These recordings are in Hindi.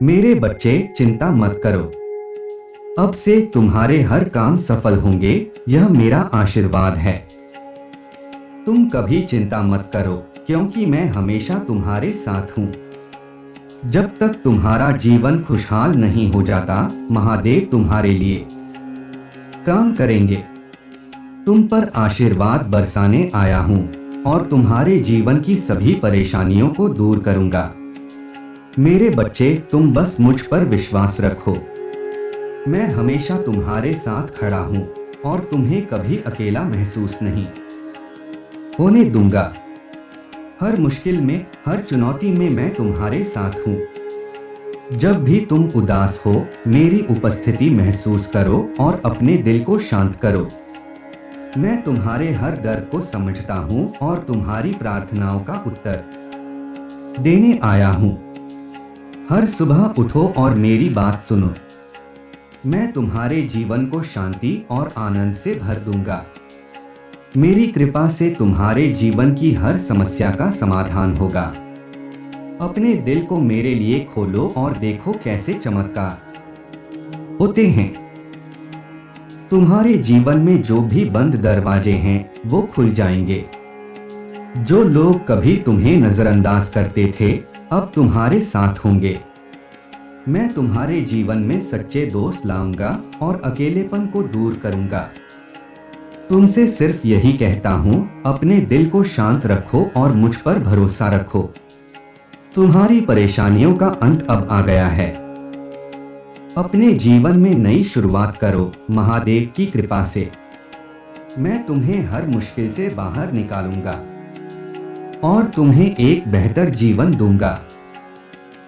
मेरे बच्चे, चिंता मत करो। अब से तुम्हारे हर काम सफल होंगे, यह मेरा आशीर्वाद है। तुम कभी चिंता मत करो, क्योंकि मैं हमेशा तुम्हारे साथ हूँ। जब तक तुम्हारा जीवन खुशहाल नहीं हो जाता, महादेव तुम्हारे लिए काम करेंगे। तुम पर आशीर्वाद बरसाने आया हूँ और तुम्हारे जीवन की सभी परेशानियों को दूर करूंगा। मेरे बच्चे, तुम बस मुझ पर विश्वास रखो। मैं हमेशा तुम्हारे साथ खड़ा हूँ और तुम्हें कभी अकेला महसूस नहीं होने दूंगा। हर मुश्किल में, हर चुनौती में मैं तुम्हारे साथ हूँ। जब भी तुम उदास हो, मेरी उपस्थिति महसूस करो और अपने दिल को शांत करो। मैं तुम्हारे हर दर्द को समझता हूँ और तुम्हारी प्रार्थनाओं का उत्तर देने आया हूँ। हर सुबह उठो और मेरी बात सुनो। मैं तुम्हारे जीवन को शांति और आनंद से भर दूंगा। मेरी कृपा से तुम्हारे जीवन की हर समस्या का समाधान होगा। अपने दिल को मेरे लिए खोलो और देखो कैसे चमत्कार होते हैं। तुम्हारे जीवन में जो भी बंद दरवाजे हैं, वो खुल जाएंगे। जो लोग कभी तुम्हें नजरअंदाज करते थे, अब तुम्हारे साथ होंगे। मैं तुम्हारे जीवन में सच्चे दोस्त लाऊंगा और अकेलेपन को दूर करूंगा। तुमसे सिर्फ यही कहता हूं, अपने दिल को शांत रखो और मुझ पर भरोसा रखो। तुम्हारी परेशानियों का अंत अब आ गया है। अपने जीवन में नई शुरुआत करो, महादेव की कृपा से। मैं तुम्हें हर मुश्किल से बाहर निकालूंगा और तुम्हें एक बेहतर जीवन दूंगा।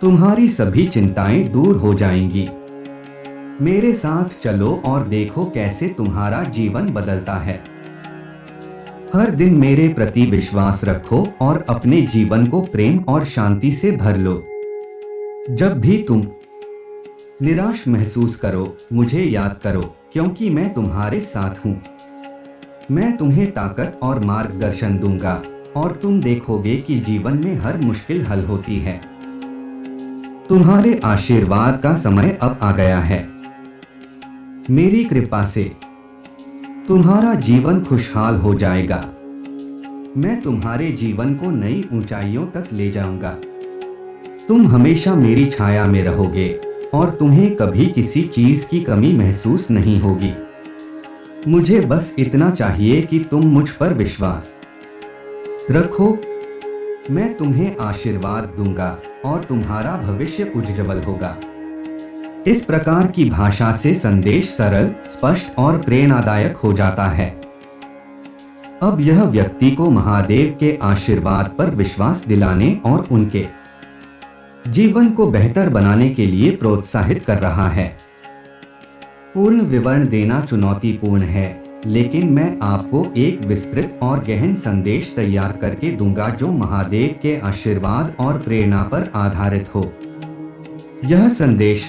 तुम्हारी सभी चिंताएं दूर हो जाएंगी। मेरे साथ चलो और देखो कैसे तुम्हारा जीवन बदलता है। हर दिन मेरे प्रति विश्वास रखो और अपने जीवन को प्रेम और शांति से भर लो। जब भी तुम निराश महसूस करो, मुझे याद करो, क्योंकि मैं तुम्हारे साथ हूं। मैं तुम्हें ताकत और मार्गदर्शन दूंगा और तुम देखोगे कि जीवन में हर मुश्किल हल होती है। तुम्हारे आशीर्वाद का समय अब आ गया है। मेरी कृपा से तुम्हारा जीवन खुशहाल हो जाएगा। मैं तुम्हारे जीवन को नई ऊंचाइयों तक ले जाऊंगा। तुम हमेशा मेरी छाया में रहोगे और तुम्हें कभी किसी चीज की कमी महसूस नहीं होगी। मुझे बस इतना चाहिए कि तुम मुझ पर विश्वास रखो। मैं तुम्हें आशीर्वाद दूंगा और तुम्हारा भविष्य उज्जवल होगा। इस प्रकार की भाषा से संदेश सरल, स्पष्ट और प्रेरणादायक हो जाता है। अब यह व्यक्ति को महादेव के आशीर्वाद पर विश्वास दिलाने और उनके जीवन को बेहतर बनाने के लिए प्रोत्साहित कर रहा है। पूर्ण विवरण देना चुनौतीपूर्ण है, लेकिन मैं आपको एक विस्तृत और गहन संदेश तैयार करके दूंगा जो महादेव के आशीर्वाद और प्रेरणा पर आधारित हो। यह संदेश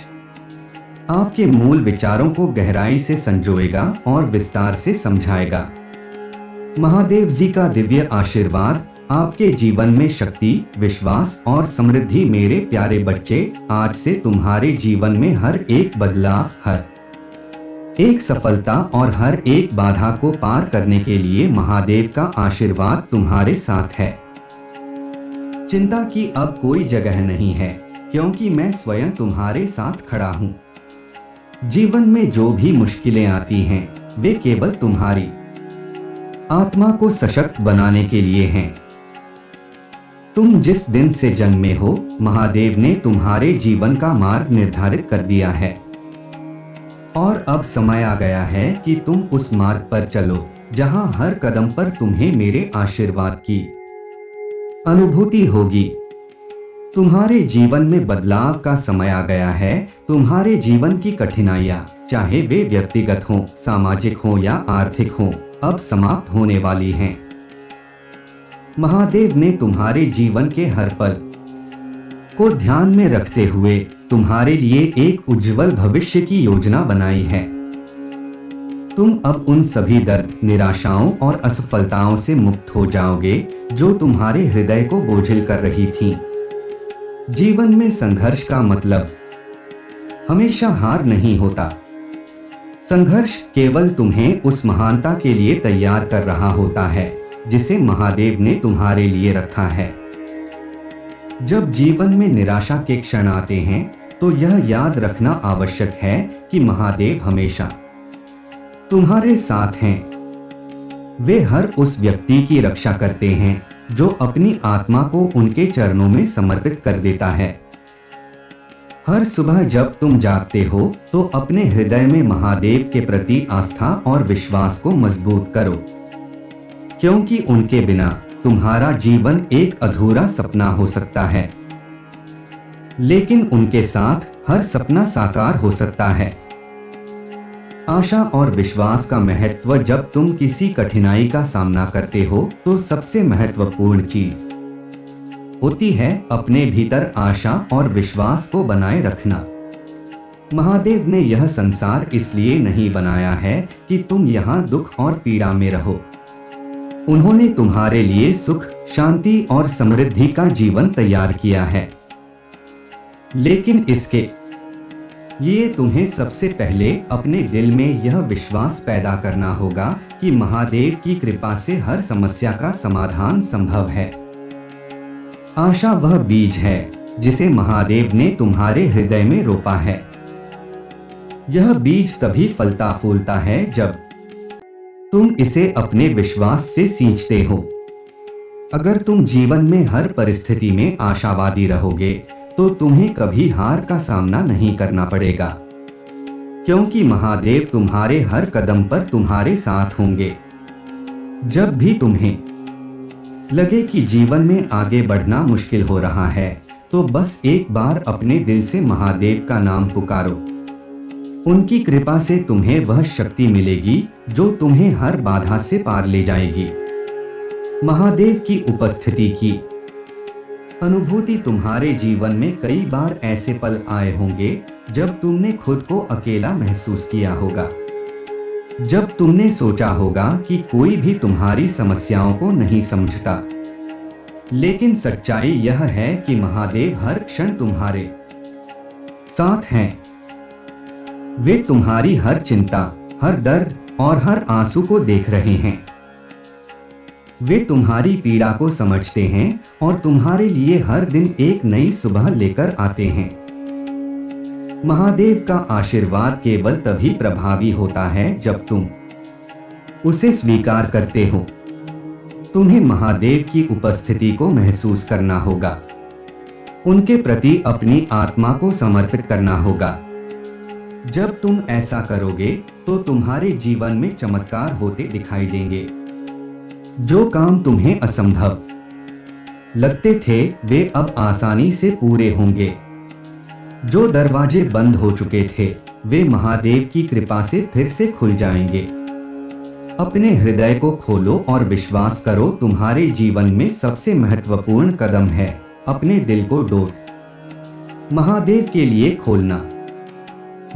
आपके मूल विचारों को गहराई से संजोएगा और विस्तार से समझाएगा। महादेव जी का दिव्य आशीर्वाद आपके जीवन में शक्ति, विश्वास और समृद्धि। मेरे प्यारे बच्चे, आज से तुम्हारे जीवन में हर एक बदलाव, हर एक सफलता और हर एक बाधा को पार करने के लिए महादेव का आशीर्वाद तुम्हारे साथ है। चिंता की अब कोई जगह नहीं है, क्योंकि मैं स्वयं तुम्हारे साथ खड़ा हूं। जीवन में जो भी मुश्किलें आती हैं, वे केवल तुम्हारी आत्मा को सशक्त बनाने के लिए हैं। तुम जिस दिन से जन्मे हो, महादेव ने तुम्हारे जीवन का मार्ग निर्धारित कर दिया है और अब समय आ गया है कि तुम उस मार्ग पर चलो जहां हर कदम पर तुम्हें मेरे आशीर्वाद की अनुभूति होगी। तुम्हारे जीवन में बदलाव का समय आ गया है। तुम्हारे जीवन की कठिनाइयां, चाहे वे व्यक्तिगत हों, सामाजिक हों या आर्थिक हों, अब समाप्त होने वाली हैं। महादेव ने तुम्हारे जीवन के हर पल को ध्यान में रखते हुए तुम्हारे लिए एक उज्जवल भविष्य की योजना बनाई है। तुम अब उन सभी दर्द, निराशाओं और असफलताओं से मुक्त हो जाओगे जो तुम्हारे हृदय को बोझिल कर रही थीं। जीवन में संघर्ष का मतलब हमेशा हार नहीं होता। संघर्ष केवल तुम्हें उस महानता के लिए तैयार कर रहा होता है जिसे महादेव ने तुम्हारे लिए रखा है। जब जीवन में निराशा के क्षण आते हैं तो यह याद रखना आवश्यक है कि महादेव हमेशा तुम्हारे साथ हैं। वे हर उस व्यक्ति की रक्षा करते हैं जो अपनी आत्मा को उनके चरणों में समर्पित कर देता है। हर सुबह जब तुम जागते हो तो अपने हृदय में महादेव के प्रति आस्था और विश्वास को मजबूत करो, क्योंकि उनके बिना तुम्हारा जीवन एक अधूरा सपना हो सकता है, लेकिन उनके साथ हर सपना साकार हो सकता है। आशा और विश्वास का महत्व जब तुम किसी कठिनाई का सामना करते हो तो सबसे महत्वपूर्ण चीज होती है अपने भीतर आशा और विश्वास को बनाए रखना। महादेव ने यह संसार इसलिए नहीं बनाया है कि तुम यहाँ दुख और पीड़ा में रहो। उन्होंने तुम्हारे लिए सुख, शांति और समृद्धि का जीवन तैयार किया है, लेकिन इसके लिए तुम्हें सबसे पहले अपने दिल में यह विश्वास पैदा करना होगा कि महादेव की कृपा से हर समस्या का समाधान संभव है। आशा वह बीज है जिसे महादेव ने तुम्हारे हृदय में रोपा है। यह बीज तभी फलता फूलता है जब तुम इसे अपने विश्वास से सींचते हो। अगर तुम जीवन में हर परिस्थिति में आशावादी रहोगे तो तुम्हें कभी हार का सामना नहीं करना पड़ेगा, क्योंकि महादेव तुम्हारे हर कदम पर तुम्हारे साथ होंगे। जब भी तुम्हें लगे कि जीवन में आगे बढ़ना मुश्किल हो रहा है तो बस एक बार अपने दिल से महादेव का नाम पुकारो। उनकी कृपा से तुम्हें वह शक्ति मिलेगी जो तुम्हें हर बाधा से पार ले जाएगी। महादेव की उपस्थिति की अनुभूति तुम्हारे जीवन में कई बार ऐसे पल आए होंगे जब तुमने खुद को अकेला महसूस किया होगा, जब तुमने सोचा होगा कि कोई भी तुम्हारी समस्याओं को नहीं समझता। लेकिन सच्चाई यह है कि महादेव हर क्षण तुम्हारे साथ हैं। वे तुम्हारी हर चिंता, हर दर्द और हर आंसू को देख रहे हैं। वे तुम्हारी पीड़ा को समझते हैं और तुम्हारे लिए हर दिन एक नई सुबह लेकर आते हैं। महादेव का आशीर्वाद केवल तभी प्रभावी होता है जब तुम उसे स्वीकार करते हो। तुम्हें महादेव की उपस्थिति को महसूस करना होगा, उनके प्रति अपनी आत्मा को समर्पित करना होगा। जब तुम ऐसा करोगे तो तुम्हारे जीवन में चमत्कार होते दिखाई देंगे। जो काम तुम्हें असंभव लगते थे वे अब आसानी से पूरे होंगे। जो दरवाजे बंद हो चुके थे वे महादेव की कृपा से फिर से खुल जाएंगे। अपने हृदय को खोलो और विश्वास करो, तुम्हारे जीवन में सबसे महत्वपूर्ण कदम है अपने दिल को डोर महादेव के लिए खोलना।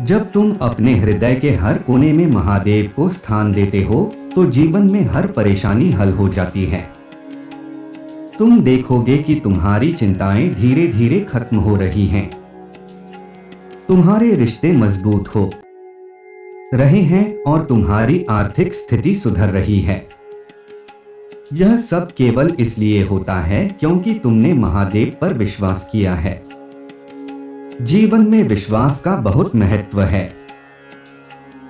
जब तुम अपने हृदय के हर कोने में महादेव को स्थान देते हो तो जीवन में हर परेशानी हल हो जाती है। तुम देखोगे कि तुम्हारी चिंताएं धीरे धीरे खत्म हो रही हैं। तुम्हारे रिश्ते मजबूत हो रहे हैं और तुम्हारी आर्थिक स्थिति सुधर रही है। यह सब केवल इसलिए होता है क्योंकि तुमने महादेव पर विश्वास किया है। जीवन में विश्वास का बहुत महत्व है।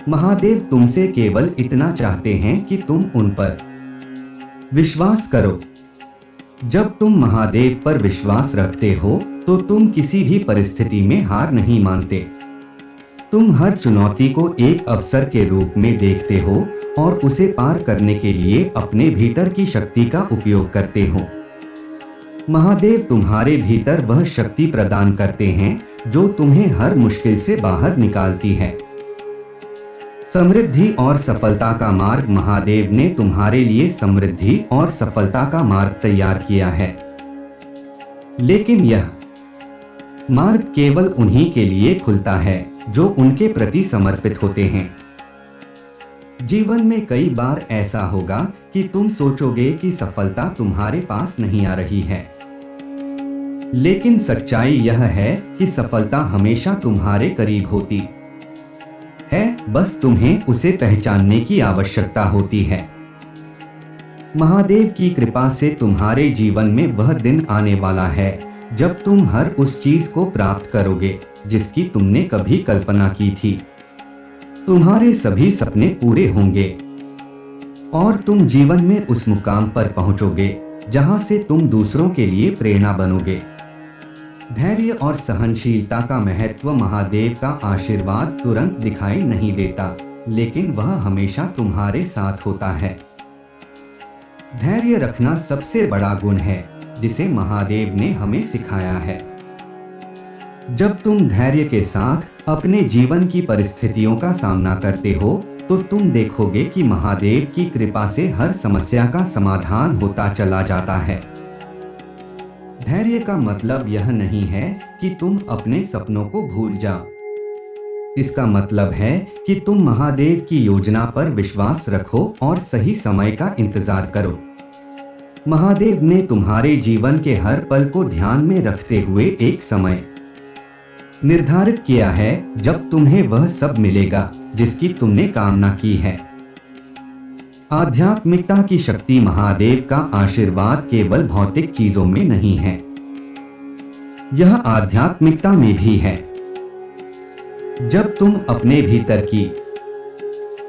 महादेव तुमसे केवल इतना चाहते हैं कि तुम उन पर विश्वास करो। जब तुम महादेव पर विश्वास रखते हो तो तुम किसी भी परिस्थिति में हार नहीं मानते। तुम हर चुनौती को एक अवसर के रूप में देखते हो और उसे पार करने के लिए अपने भीतर की शक्ति का उपयोग करते हो। महादेव तुम्हारे भीतर वह शक्ति प्रदान करते हैं जो तुम्हें हर मुश्किल से बाहर निकालती है। समृद्धि और सफलता का मार्ग, महादेव ने तुम्हारे लिए समृद्धि और सफलता का मार्ग तैयार किया है, लेकिन यह मार्ग केवल उन्हीं के लिए खुलता है जो उनके प्रति समर्पित होते हैं। जीवन में कई बार ऐसा होगा कि तुम सोचोगे कि सफलता तुम्हारे पास नहीं आ रही है, लेकिन सच्चाई यह है कि सफलता हमेशा तुम्हारे करीब होती है, बस तुम्हें उसे पहचानने की आवश्यकता होती है। महादेव की कृपा से तुम्हारे जीवन में वह दिन आने वाला है जब तुम हर उस चीज को प्राप्त करोगे जिसकी तुमने कभी कल्पना की थी। तुम्हारे सभी सपने पूरे होंगे और तुम जीवन में उस मुकाम पर पहुंचोगे जहां से तुम दूसरों के लिए प्रेरणा बनोगे। धैर्य और सहनशीलता का महत्व महादेव का आशीर्वाद तुरंत दिखाई नहीं देता, लेकिन वह हमेशा तुम्हारे साथ होता है। धैर्य रखना सबसे बड़ा गुण है जिसे महादेव ने हमें सिखाया है। जब तुम धैर्य के साथ अपने जीवन की परिस्थितियों का सामना करते हो तो तुम देखोगे कि महादेव की कृपा से हर समस्या का समाधान होता चला जाता है। धैर्य का मतलब यह नहीं है कि तुम अपने सपनों को भूल जाओ। इसका मतलब है कि तुम महादेव की योजना पर विश्वास रखो और सही समय का इंतजार करो। महादेव ने तुम्हारे जीवन के हर पल को ध्यान में रखते हुए एक समय निर्धारित किया है जब तुम्हें वह सब मिलेगा जिसकी तुमने कामना की है। आध्यात्मिकता की शक्ति महादेव का आशीर्वाद केवल भौतिक चीजों में नहीं है, यह आध्यात्मिकता में भी है। जब तुम अपने भीतर की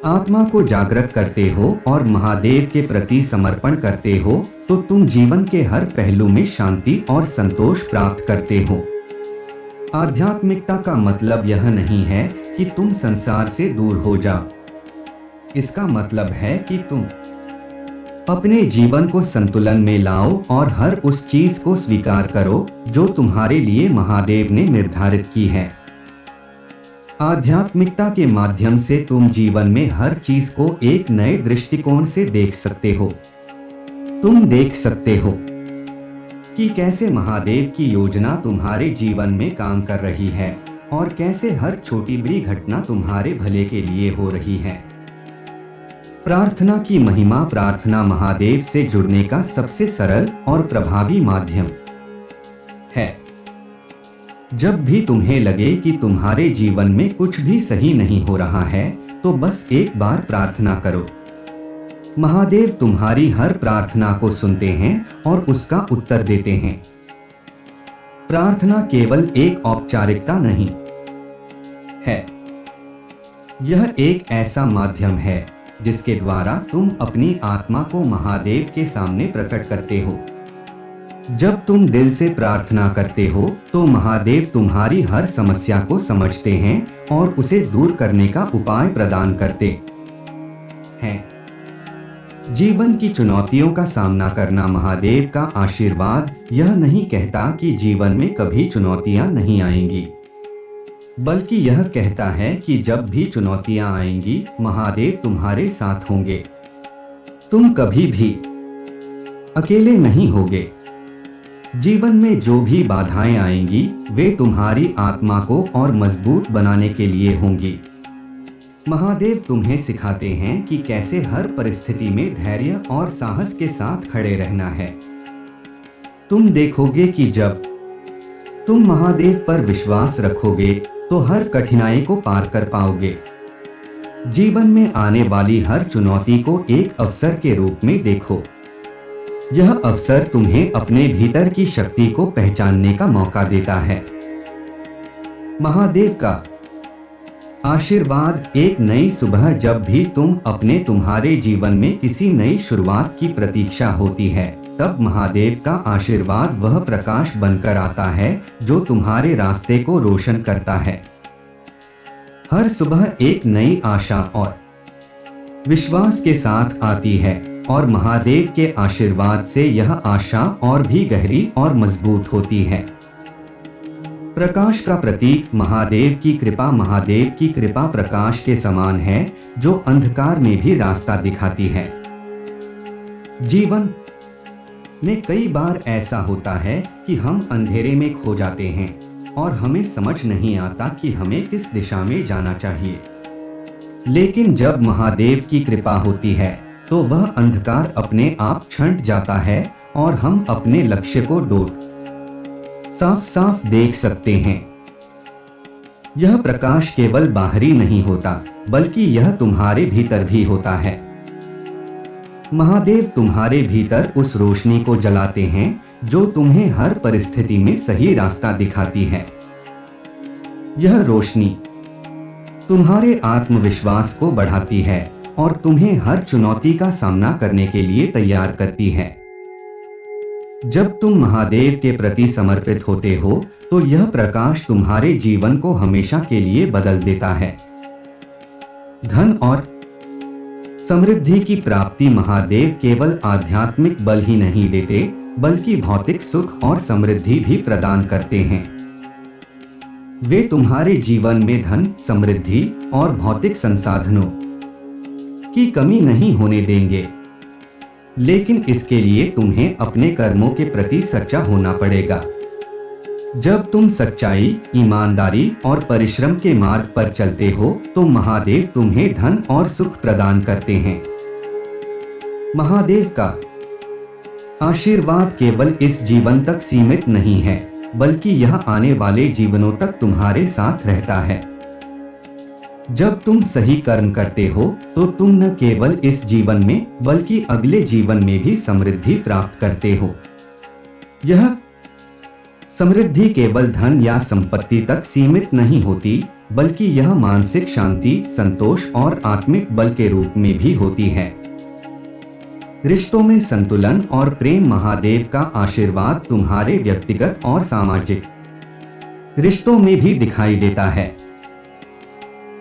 आत्मा को जागृत करते हो और महादेव के प्रति समर्पण करते हो तो तुम जीवन के हर पहलू में शांति और संतोष प्राप्त करते हो। आध्यात्मिकता का मतलब यह नहीं है कि तुम संसार से दूर हो जाओ। इसका मतलब है कि तुम अपने जीवन को संतुलन में लाओ और हर उस चीज को स्वीकार करो जो तुम्हारे लिए महादेव ने निर्धारित की है। आध्यात्मिकता के माध्यम से तुम जीवन में हर चीज को एक नए दृष्टिकोण से देख सकते हो। तुम देख सकते हो कि कैसे महादेव की योजना तुम्हारे जीवन में काम कर रही है और कैसे हर छोटी बड़ी घटना तुम्हारे भले के लिए हो रही है। प्रार्थना की महिमा। प्रार्थना महादेव से जुड़ने का सबसे सरल और प्रभावी माध्यम है। जब भी तुम्हें लगे कि तुम्हारे जीवन में कुछ भी सही नहीं हो रहा है तो बस एक बार प्रार्थना करो। महादेव तुम्हारी हर प्रार्थना को सुनते हैं और उसका उत्तर देते हैं। प्रार्थना केवल एक औपचारिकता नहीं है, यह एक ऐसा माध्यम है जिसके द्वारा तुम अपनी आत्मा को महादेव के सामने प्रकट करते हो। जब तुम दिल से प्रार्थना करते हो तो महादेव तुम्हारी हर समस्या को समझते हैं और उसे दूर करने का उपाय प्रदान करते हैं। जीवन की चुनौतियों का सामना करना। महादेव का आशीर्वाद यह नहीं कहता कि जीवन में कभी चुनौतियां नहीं आएंगी, बल्कि यह कहता है कि जब भी चुनौतियां आएंगी महादेव तुम्हारे साथ होंगे। तुम कभी भी अकेले नहीं होगे। जीवन में जो भी बाधाएं आएंगी वे तुम्हारी आत्मा को और मजबूत बनाने के लिए होंगी। महादेव तुम्हें सिखाते हैं कि कैसे हर परिस्थिति में धैर्य और साहस के साथ खड़े रहना है। तुम देखोगे कि जब तुम महादेव पर विश्वास रखोगे तो हर कठिनाई को पार कर पाओगे। जीवन में आने वाली हर चुनौती को एक अवसर के रूप में देखो। यह अवसर तुम्हें अपने भीतर की शक्ति को पहचानने का मौका देता है। महादेव का आशीर्वाद। एक नई सुबह। जब भी तुम्हारे जीवन में किसी नई शुरुआत की प्रतीक्षा होती है तब महादेव का आशीर्वाद वह प्रकाश बनकर आता है जो तुम्हारे रास्ते को रोशन करता है। हर सुबह एक नई आशा और विश्वास के साथ आती है और महादेव के आशीर्वाद से यह आशा और भी गहरी और मजबूत होती है। प्रकाश का प्रतीक महादेव की कृपा। महादेव की कृपा प्रकाश के समान है जो अंधकार में भी रास्ता दिखाती है। जीवन में कई बार ऐसा होता है कि हम अंधेरे में खो जाते हैं और हमें समझ नहीं आता कि हमें किस दिशा में जाना चाहिए। लेकिन जब महादेव की कृपा होती है तो वह अंधकार अपने आप छंट जाता है और हम अपने लक्ष्य को ढूंढ साफ साफ देख सकते हैं। यह प्रकाश केवल बाहरी नहीं होता, बल्कि यह तुम्हारे भीतर भी होता है। महादेव तुम्हारे भीतर उस रोशनी को जलाते हैं जो तुम्हें हर परिस्थिति में सही रास्ता दिखाती है। यह रोशनी तुम्हारे आत्मविश्वास को बढ़ाती है और तुम्हें हर चुनौती का सामना करने के लिए तैयार करती है। जब तुम महादेव के प्रति समर्पित होते हो तो यह प्रकाश तुम्हारे जीवन को हमेशा के लिए बदल देता है। धन और समृद्धि की प्राप्ति महादेव केवल आध्यात्मिक बल ही नहीं देते, बल्कि भौतिक सुख और समृद्धि भी प्रदान करते हैं। वे तुम्हारे जीवन में धन, समृद्धि और भौतिक संसाधनों की कमी नहीं होने देंगे, लेकिन इसके लिए तुम्हें अपने कर्मों के प्रति सच्चा होना पड़ेगा। जब तुम सच्चाई, ईमानदारी और परिश्रम के मार्ग पर चलते हो तो महादेव तुम्हें धन और सुख प्रदान करते हैं। महादेव का आशीर्वाद केवल इस जीवन तक सीमित नहीं है, बल्कि यह आने वाले जीवनों तक तुम्हारे साथ रहता है। जब तुम सही कर्म करते हो तो तुम न केवल इस जीवन में बल्कि अगले जीवन में भी समृद्धि प्राप्त करते हो। यह समृद्धि केवल धन या संपत्ति तक सीमित नहीं होती, बल्कि यह मानसिक शांति, संतोष और आत्मिक बल के रूप में भी होती है। रिश्तों में संतुलन और प्रेम महादेव का आशीर्वाद तुम्हारे व्यक्तिगत और सामाजिक रिश्तों में भी दिखाई देता है।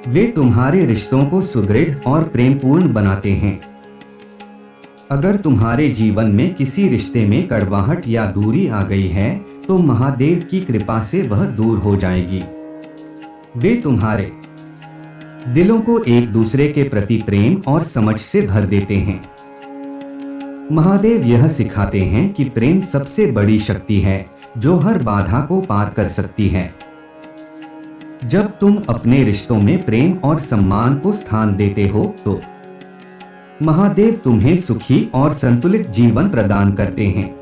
वे तुम्हारे रिश्तों को सुदृढ़ और प्रेमपूर्ण बनाते हैं। अगर तुम्हारे जीवन में किसी रिश्ते में कड़वाहट या दूरी आ गई है तो महादेव की कृपा से वह दूर हो जाएगी। वे तुम्हारे दिलों को एक दूसरे के प्रति प्रेम और समझ से भर देते हैं। महादेव यह सिखाते हैं कि प्रेम सबसे बड़ी शक्ति है जो हर बाधा को पार कर सकती है। जब तुम अपने रिश्तों में प्रेम और सम्मान को स्थान देते हो तो महादेव तुम्हें सुखी और संतुलित जीवन प्रदान करते हैं।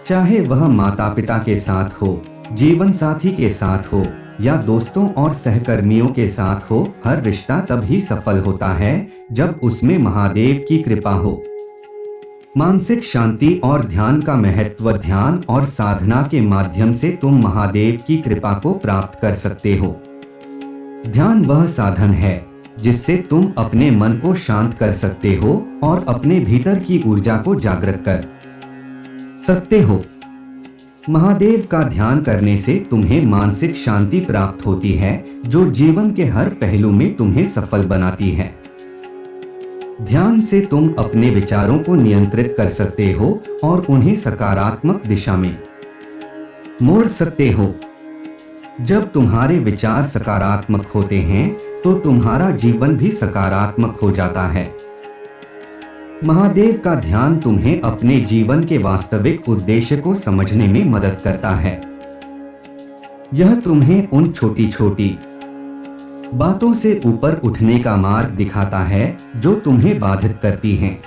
चाहे वह माता पिता के साथ हो, जीवन साथी के साथ हो या दोस्तों और सहकर्मियों के साथ हो, हर रिश्ता तभी सफल होता है जब उसमें महादेव की कृपा हो। मानसिक शांति और ध्यान का महत्व। ध्यान और साधना के माध्यम से तुम महादेव की कृपा को प्राप्त कर सकते हो। ध्यान वह साधन है जिससे तुम अपने मन को शांत कर सकते हो और अपने भीतर की ऊर्जा को जागृत कर सकते हो। महादेव का ध्यान करने से तुम्हें मानसिक शांति प्राप्त होती है जो जीवन के हर पहलू में तुम्हें सफल बनाती है। ध्यान से तुम अपने विचारों को नियंत्रित कर सकते हो और उन्हें सकारात्मक दिशा में मोड़ सकते हो। जब तुम्हारे विचार सकारात्मक होते हैं तो तुम्हारा जीवन भी सकारात्मक हो जाता है। महादेव का ध्यान तुम्हें अपने जीवन के वास्तविक उद्देश्य को समझने में मदद करता है। यह तुम्हें उन छोटी छोटी बातों से ऊपर उठने का मार्ग दिखाता है जो तुम्हें बाधित करती हैं।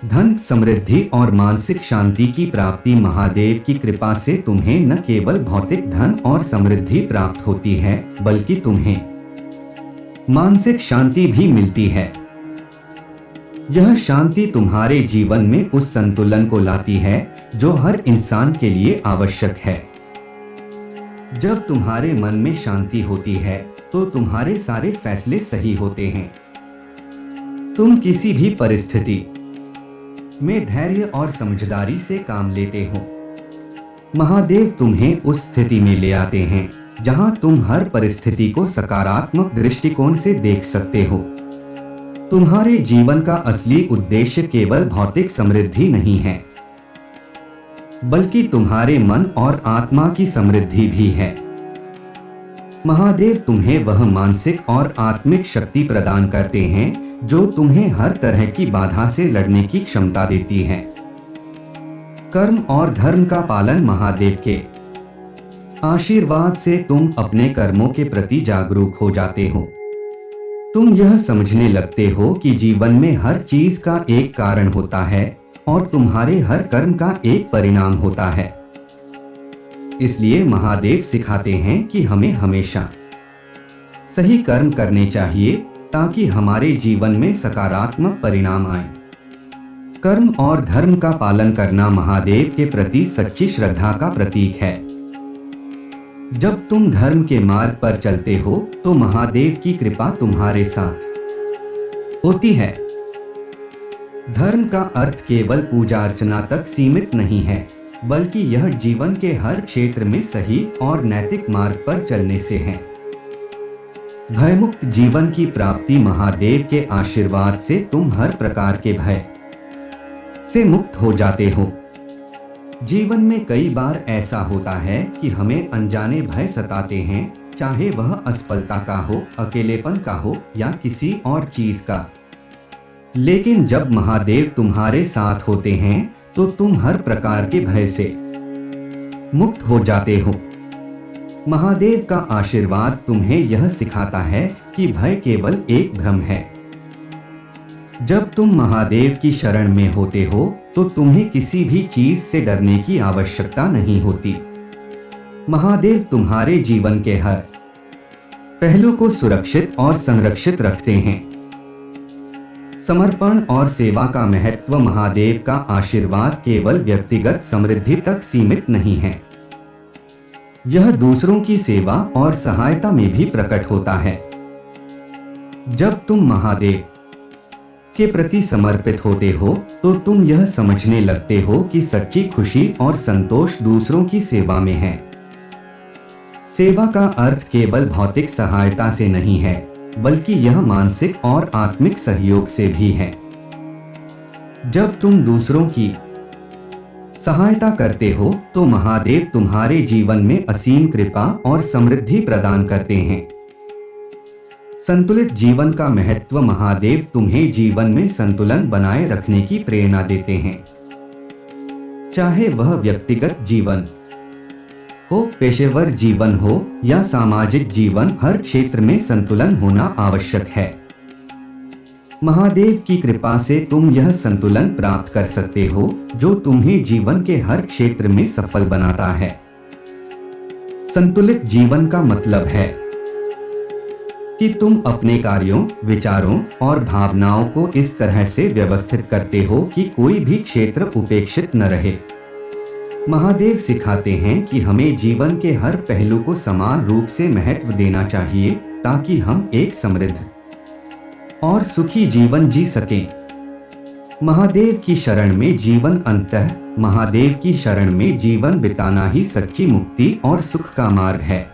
धन, समृद्धि और मानसिक शांति की प्राप्ति। महादेव की कृपा से तुम्हें न केवल भौतिक धन और समृद्धि प्राप्त होती है, बल्कि तुम्हें मानसिक शांति भी मिलती है। यह शांति तुम्हारे जीवन में उस संतुलन को लाती है जो हर इंसान के लिए आवश्यक है। जब तुम्हारे मन में शांति होती है तो तुम्हारे सारे फैसले सही होते हैं। तुम किसी भी परिस्थिति में धैर्य और समझदारी से काम लेते हो। महादेव तुम्हें उस स्थिति में ले आते हैं जहां तुम हर परिस्थिति को सकारात्मक दृष्टिकोण से देख सकते हो। तुम्हारे जीवन का असली उद्देश्य केवल भौतिक समृद्धि नहीं है, बल्कि तुम्हारे मन और आत्मा की समृद्धि भी है। महादेव तुम्हें वह मानसिक और आत्मिक शक्ति प्रदान करते हैं जो तुम्हें हर तरह की बाधा से लड़ने की क्षमता देती है। कर्म और धर्म का पालन। महादेव के आशीर्वाद से तुम अपने कर्मों के प्रति जागरूक हो जाते हो। तुम यह समझने लगते हो कि जीवन में हर चीज का एक कारण होता है और तुम्हारे हर कर्म का एक परिणाम होता है। इसलिए महादेव सिखाते हैं कि हमें हमेशा सही कर्म करने चाहिए ताकि हमारे जीवन में सकारात्मक परिणाम आए। कर्म और धर्म का पालन करना महादेव के प्रति सच्ची श्रद्धा का प्रतीक है। जब तुम धर्म के मार्ग पर चलते हो तो महादेव की कृपा तुम्हारे साथ होती है। धर्म का अर्थ केवल पूजा अर्चना तक सीमित नहीं है, बल्कि यह जीवन के हर क्षेत्र में सही और नैतिक मार्ग पर चलने से है। भयमुक्त जीवन की प्राप्ति महादेव के आशीर्वाद से तुम हर प्रकार के भय से मुक्त हो जाते हो। जीवन में कई बार ऐसा होता है कि हमें अनजाने भय सताते हैं, चाहे वह असफलता का हो, अकेलेपन का हो या किसी और चीज का। लेकिन जब महादेव तुम्हारे साथ होते हैं तो तुम हर प्रकार के भय से मुक्त हो जाते हो। महादेव का आशीर्वाद तुम्हें यह सिखाता है कि भय केवल एक भ्रम है। जब तुम महादेव की शरण में होते हो तो तुम्हें किसी भी चीज से डरने की आवश्यकता नहीं होती। महादेव तुम्हारे जीवन के हर पहलू को सुरक्षित और संरक्षित रखते हैं। समर्पण और सेवा का महत्व महादेव का आशीर्वाद केवल व्यक्तिगत समृद्धि तक सीमित नहीं है, यह दूसरों की सेवा और सहायता में भी प्रकट होता है। जब तुम महादेव के प्रति समर्पित होते हो तो तुम यह समझने लगते हो कि सच्ची खुशी और संतोष दूसरों की सेवा में है। सेवा का अर्थ केवल भौतिक सहायता से नहीं है, बल्कि यह मानसिक और आत्मिक सहयोग से भी है। जब तुम दूसरों की सहायता करते हो तो महादेव तुम्हारे जीवन में असीम कृपा और समृद्धि प्रदान करते हैं। संतुलित जीवन का महत्व महादेव तुम्हें जीवन में संतुलन बनाए रखने की प्रेरणा देते हैं। चाहे वह व्यक्तिगत जीवन हो, पेशेवर जीवन हो या सामाजिक जीवन, हर क्षेत्र में संतुलन होना आवश्यक है। महादेव की कृपा से तुम यह संतुलन प्राप्त कर सकते हो जो तुम्हें जीवन के हर क्षेत्र में सफल बनाता है। संतुलित जीवन का मतलब है कि तुम अपने कार्यों, विचारों और भावनाओं को इस तरह से व्यवस्थित करते हो कि कोई भी क्षेत्र उपेक्षित न रहे। महादेव सिखाते हैं कि हमें जीवन के हर पहलू को समान रूप से महत्व देना चाहिए ताकि हम एक समृद्ध और सुखी जीवन जी सकें। महादेव की शरण में जीवन अंततः महादेव की शरण में जीवन बिताना ही सच्ची मुक्ति और सुख का मार्ग है।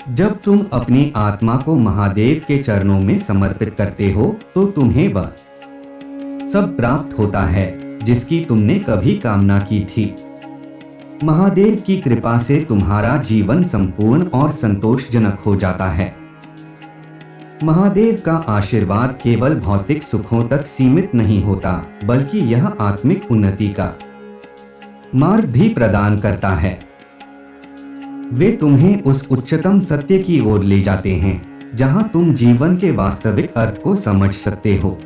जब तुम अपनी आत्मा को महादेव के चरणों में समर्पित करते हो तो तुम्हें वह सब प्राप्त होता है जिसकी तुमने कभी कामना की थी। महादेव की कृपा से तुम्हारा जीवन संपूर्ण और संतोषजनक हो जाता है। महादेव का आशीर्वाद केवल भौतिक सुखों तक सीमित नहीं होता, बल्कि यह आत्मिक उन्नति का मार्ग भी प्रदान करता है। वे तुम्हें उस उच्चतम सत्य की ओर ले जाते हैं जहां तुम जीवन के वास्तविक अर्थ को समझ सकते हो।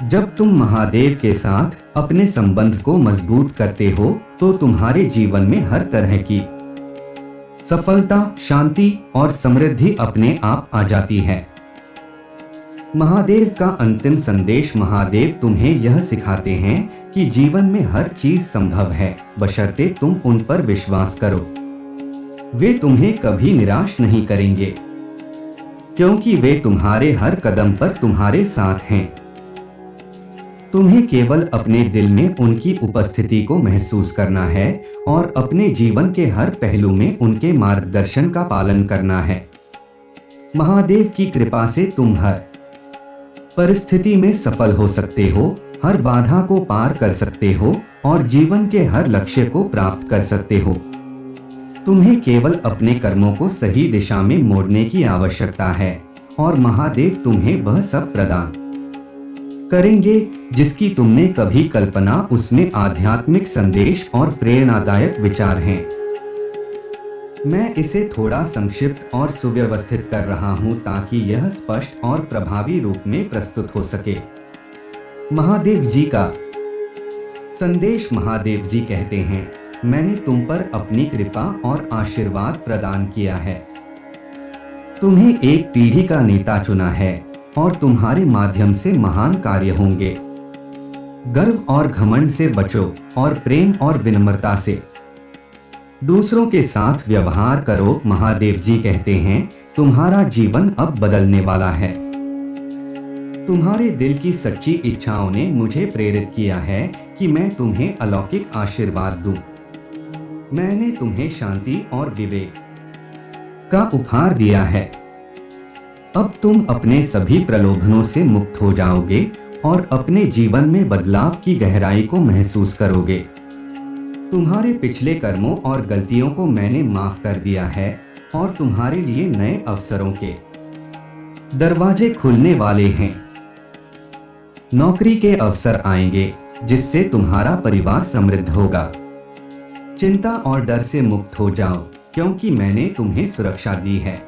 जब तुम महादेव के साथ अपने संबंध को मजबूत करते हो तो तुम्हारे जीवन में हर तरह की सफलता, शांति और समृद्धि अपने आप आ जाती है। महादेव का अंतिम संदेश महादेव तुम्हें यह सिखाते हैं कि जीवन में हर चीज संभव है, बशर्ते तुम उन पर विश्वास करो। वे तुम्हें कभी निराश नहीं करेंगे, क्योंकि वे तुम्हारे हर कदम पर तुम्हारे साथ हैं। तुम्हें केवल अपने दिल में उनकी उपस्थिति को महसूस करना है और अपने जीवन के हर पहलू में उनके मार्गदर्शन का पालन करना है। महादेव की कृपा से तुम हर परिस्थिति में सफल हो सकते हो, हर बाधा को पार कर सकते हो और जीवन के हर लक्ष्य को प्राप्त कर सकते हो। तुम्हें केवल अपने कर्मों को सही दिशा में मोड़ने की आवश्यकता है और महादेव तुम्हें वह सब प्रदान करेंगे जिसकी तुमने कभी कल्पना। उसमें आध्यात्मिक संदेश और प्रेरणादायक विचार हैं। मैं इसे थोड़ा संक्षिप्त और सुव्यवस्थित कर रहा हूं ताकि यह स्पष्ट और प्रभावी रूप में प्रस्तुत हो सके। महादेव जी का संदेश। महादेव जी कहते हैं, मैंने तुम पर अपनी कृपा और आशीर्वाद प्रदान किया है। तुम्हें एक पीढ़ी का नेता चुना है और तुम्हारे माध्यम से महान कार्य होंगे। गर्व और घमंड से बचो और प्रेम और विनम्रता से दूसरों के साथ व्यवहार करो। महादेव जी कहते हैं, तुम्हारा जीवन अब बदलने वाला है। तुम्हारे दिल की सच्ची इच्छाओं ने मुझे प्रेरित किया है कि मैं तुम्हें अलौकिक आशीर्वाद दूं। मैंने तुम्हें शांति और विवेक का उपहार दिया है। अब तुम अपने सभी प्रलोभनों से मुक्त हो जाओगे और अपने जीवन में बदलाव की गहराई को महसूस करोगे। तुम्हारे पिछले कर्मों और गलतियों को मैंने माफ कर दिया है और तुम्हारे लिए नए अवसरों के दरवाजे खुलने वाले हैं। नौकरी के अवसर आएंगे जिससे तुम्हारा परिवार समृद्ध होगा। चिंता और डर से मुक्त हो जाओ क्योंकि मैंने तुम्हें सुरक्षा दी है।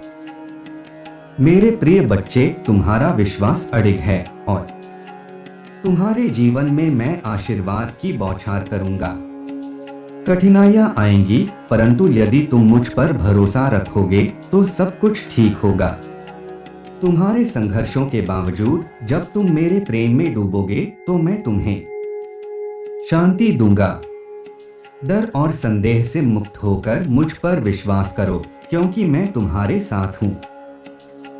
मेरे प्रिय बच्चे, तुम्हारा विश्वास अडिग है और तुम्हारे जीवन में मैं आशीर्वाद की बौछार करूंगा। कठिनाइयां आएंगी, परंतु यदि तुम मुझ पर भरोसा रखोगे तो सब कुछ ठीक होगा। तुम्हारे संघर्षों के बावजूद जब तुम मेरे प्रेम में डूबोगे तो मैं तुम्हें शांति दूंगा। डर और संदेह से मुक्त होकर मुझ पर विश्वास करो क्योंकि मैं तुम्हारे साथ हूं।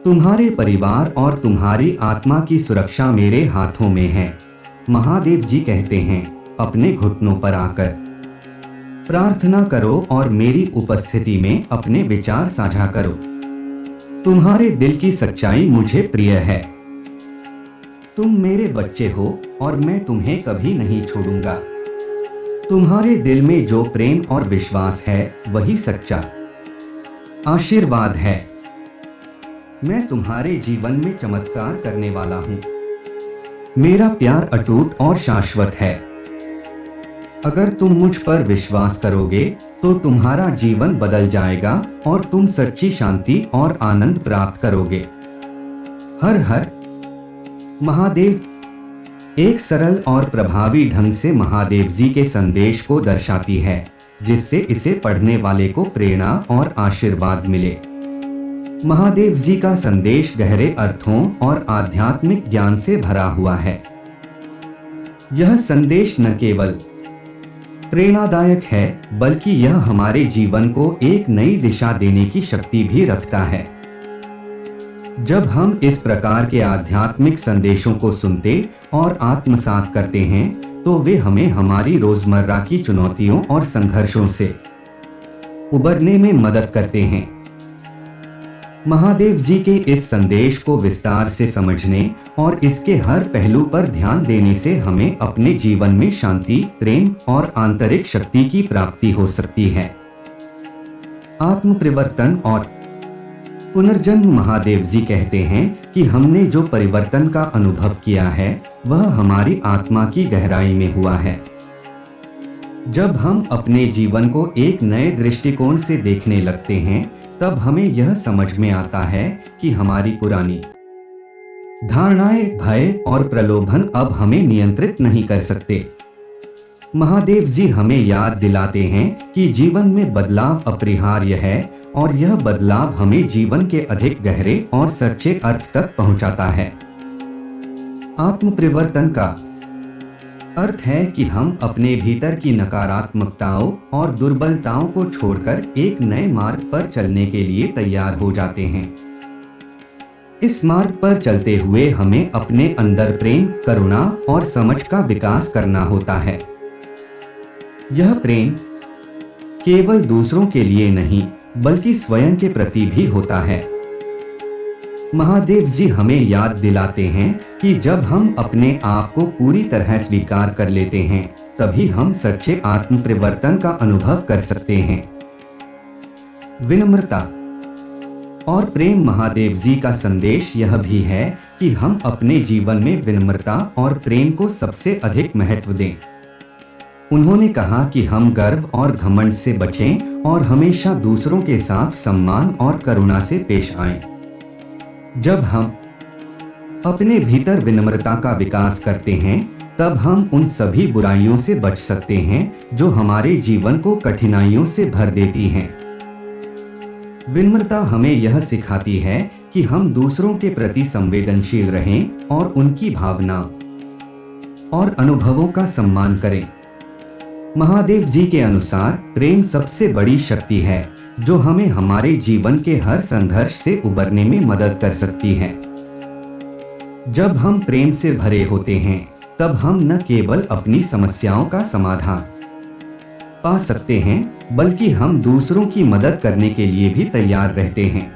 तुम्हारे परिवार और तुम्हारी आत्मा की सुरक्षा मेरे हाथों में है। महादेव जी कहते हैं, अपने घुटनों पर आकर प्रार्थना करो और मेरी उपस्थिति में अपने विचार साझा करो। तुम्हारे दिल की सच्चाई मुझे प्रिय है। तुम मेरे बच्चे हो और मैं तुम्हें कभी नहीं छोड़ूंगा। तुम्हारे दिल में जो प्रेम और विश्वास है वही सच्चा आशीर्वाद है। मैं तुम्हारे जीवन में चमत्कार करने वाला हूं। मेरा प्यार अटूट और शाश्वत है। अगर तुम मुझ पर विश्वास करोगे तो तुम्हारा जीवन बदल जाएगा और तुम सच्ची शांति और आनंद प्राप्त करोगे। हर हर महादेव एक सरल और प्रभावी ढंग से महादेव जी के संदेश को दर्शाती है, जिससे इसे पढ़ने वाले को प्रेरणा और आशीर्वाद मिले। महादेव जी का संदेश गहरे अर्थों और आध्यात्मिक ज्ञान से भरा हुआ है। यह संदेश न केवल प्रेरणादायक है बल्कि यह हमारे जीवन को एक नई दिशा देने की शक्ति भी रखता है। जब हम इस प्रकार के आध्यात्मिक संदेशों को सुनते और आत्मसात करते हैं तो वे हमें हमारी रोजमर्रा की चुनौतियों और संघर्षों से उबरने में मदद करते हैं। महादेव जी के इस संदेश को विस्तार से समझने और इसके हर पहलू पर ध्यान देने से हमें अपने जीवन में शांति, प्रेम और आंतरिक शक्ति की प्राप्ति हो सकती है। आत्म परिवर्तन और पुनर्जन्म। महादेव जी कहते हैं कि हमने जो परिवर्तन का अनुभव किया है वह हमारी आत्मा की गहराई में हुआ है। जब हम अपने जीवन को एक नए दृष्टिकोण से देखने लगते हैं तब हमें यह समझ में आता है कि हमारी पुरानी धारणाएं, भय और प्रलोभन अब हमें नियंत्रित नहीं कर सकते। महादेव जी हमें याद दिलाते हैं कि जीवन में बदलाव अपरिहार्य है और यह बदलाव हमें जीवन के अधिक गहरे और सच्चे अर्थ तक पहुंचाता है। आत्म परिवर्तन का अर्थ है कि हम अपने भीतर की नकारात्मकताओं और दुर्बलताओं को छोड़कर एक नए मार्ग पर चलने के लिए तैयार हो जाते हैं। इस मार्ग पर चलते हुए हमें अपने अंदर प्रेम, करुणा और समझ का विकास करना होता है। यह प्रेम केवल दूसरों के लिए नहीं बल्कि स्वयं के प्रति भी होता है। महादेव जी हमें याद दिलाते हैं कि जब हम अपने आप को पूरी तरह स्वीकार कर लेते हैं तभी हम सच्चे आत्म परिवर्तन का अनुभव कर सकते हैं। विनम्रता और प्रेम। महादेव जी का संदेश यह भी है कि हम अपने जीवन में विनम्रता और प्रेम को सबसे अधिक महत्व दें। उन्होंने कहा कि हम गर्व और घमंड से बचें और हमेशा दूसरों के साथ सम्मान और करुणा से पेश आएं। जब हम अपने भीतर विनम्रता का विकास करते हैं तब हम उन सभी बुराइयों से बच सकते हैं जो हमारे जीवन को कठिनाइयों से भर देती हैं। विनम्रता हमें यह सिखाती है कि हम दूसरों के प्रति संवेदनशील रहें और उनकी भावना और अनुभवों का सम्मान करें। महादेव जी के अनुसार प्रेम सबसे बड़ी शक्ति है जो हमें हमारे जीवन के हर संघर्ष से उबरने में मदद कर सकती है। जब हम प्रेम से भरे होते हैं तब हम न केवल अपनी समस्याओं का समाधान पा सकते हैं बल्कि हम दूसरों की मदद करने के लिए भी तैयार रहते हैं।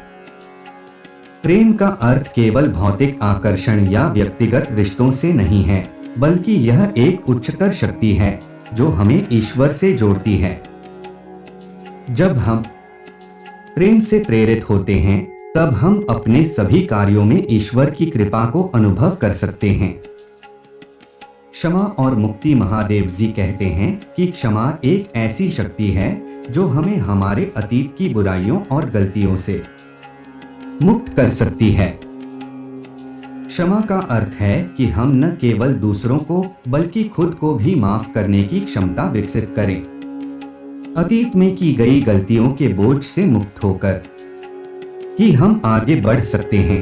प्रेम का अर्थ केवल भौतिक आकर्षण या व्यक्तिगत रिश्तों से नहीं है, बल्कि यह एक उच्चतर शक्ति है जो हमें ईश्वर से जोड़ती है। जब हम प्रेम से प्रेरित होते हैं तब हम अपने सभी कार्यों में ईश्वर की कृपा को अनुभव कर सकते हैं। क्षमा और मुक्ति महादेव जी कहते हैं कि क्षमा एक ऐसी शक्ति है जो हमें हमारे अतीत की बुराइयों और गलतियों से मुक्त कर सकती है। क्षमा का अर्थ है कि हम न केवल दूसरों को बल्कि खुद को भी माफ करने की क्षमता विकसित करें। अतीत में की गई गलतियों के बोझ से मुक्त होकर ही हम आगे बढ़ सकते हैं।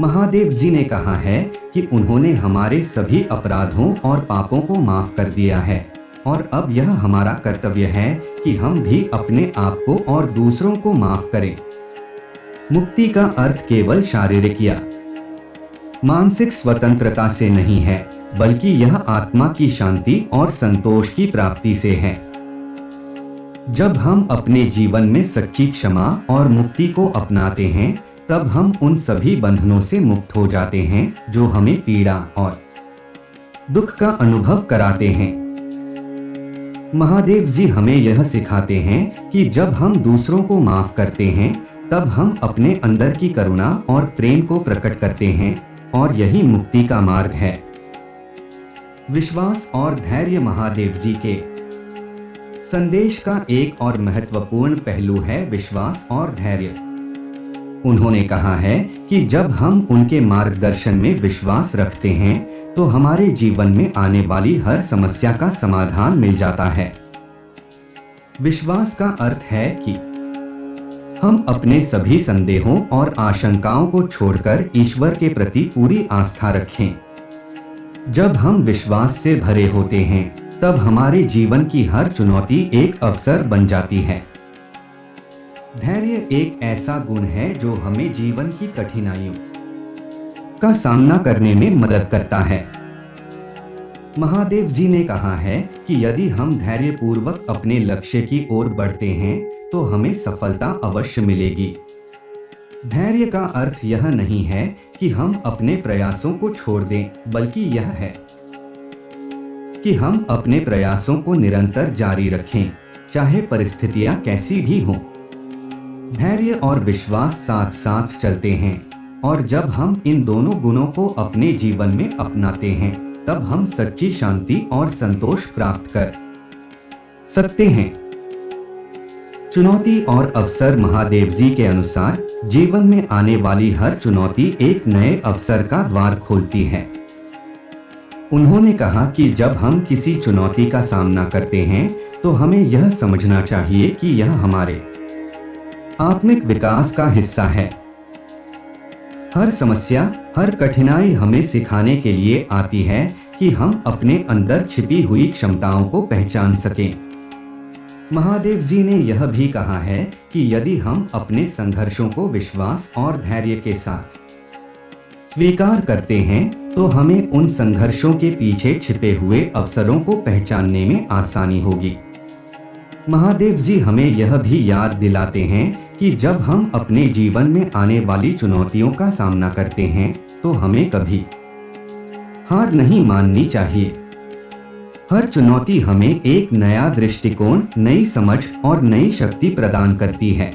महादेव जी ने कहा है कि उन्होंने हमारे सभी अपराधों और पापों को माफ कर दिया है और अब यह हमारा कर्तव्य है कि हम भी अपने आप को और दूसरों को माफ करें। मुक्ति का अर्थ केवल शारीरिक या मानसिक स्वतंत्रता से नहीं है, बल्कि यह आत्मा की शांति और संतोष की प्राप्ति से है। जब हम अपने जीवन में सच्ची क्षमा और मुक्ति को अपनाते हैं तब हम उन सभी बंधनों से मुक्त हो जाते हैं जो हमें पीड़ा और दुख का अनुभव कराते हैं। महादेव जी हमें यह सिखाते हैं कि जब हम दूसरों को माफ करते हैं तब हम अपने अंदर की करुणा और प्रेम को प्रकट करते हैं और यही मुक्ति का मार्ग है। विश्वास और धैर्य महादेव जी के संदेश का एक और महत्वपूर्ण पहलू है विश्वास और धैर्य। उन्होंने कहा है कि जब हम उनके मार्गदर्शन में विश्वास रखते हैं तो हमारे जीवन में आने वाली हर समस्या का समाधान मिल जाता है। विश्वास का अर्थ है कि हम अपने सभी संदेहों और आशंकाओं को छोड़कर ईश्वर के प्रति पूरी आस्था रखें। जब हम विश्वास से भरे होते हैं तब हमारे जीवन की हर चुनौती एक अवसर बन जाती है। धैर्य एक ऐसा गुण है जो हमें जीवन की कठिनाइयों का सामना करने में मदद करता है। महादेव जी ने कहा है कि यदि हम धैर्यपूर्वक अपने लक्ष्य की ओर बढ़ते हैं तो हमें सफलता अवश्य मिलेगी। धैर्य का अर्थ यह नहीं है कि हम अपने प्रयासों को छोड़ दें, बल्कि यह है कि हम अपने प्रयासों को निरंतर जारी रखें, चाहे परिस्थितियां कैसी भी हों। धैर्य और विश्वास साथ साथ चलते हैं और जब हम इन दोनों गुणों को अपने जीवन में अपनाते हैं तब हम सच्ची शांति और संतोष प्राप्त कर सकते हैं। चुनौती और अवसर महादेव जी के अनुसार जीवन में आने वाली हर चुनौती एक नए अवसर का द्वार खोलती है। उन्होंने कहा कि जब हम किसी चुनौती का सामना करते हैं तो हमें यह समझना चाहिए कि यह हमारे आत्मिक विकास का हिस्सा है। हर समस्या, हर कठिनाई हमें सिखाने के लिए आती है कि हम अपने अंदर छिपी हुई क्षमताओं को पहचान सकें। महादेव जी ने यह भी कहा है कि यदि हम अपने संघर्षों को विश्वास और धैर्य के साथ स्वीकार करते हैं तो हमें उन संघर्षों के पीछे छिपे हुए अवसरों को पहचानने में आसानी होगी। महादेव जी हमें यह भी याद दिलाते हैं कि जब हम अपने जीवन में आने वाली चुनौतियों का सामना करते हैं तो हमें कभी हार नहीं माननी चाहिए। हर चुनौती हमें एक नया दृष्टिकोण, नई समझ और नई शक्ति प्रदान करती है।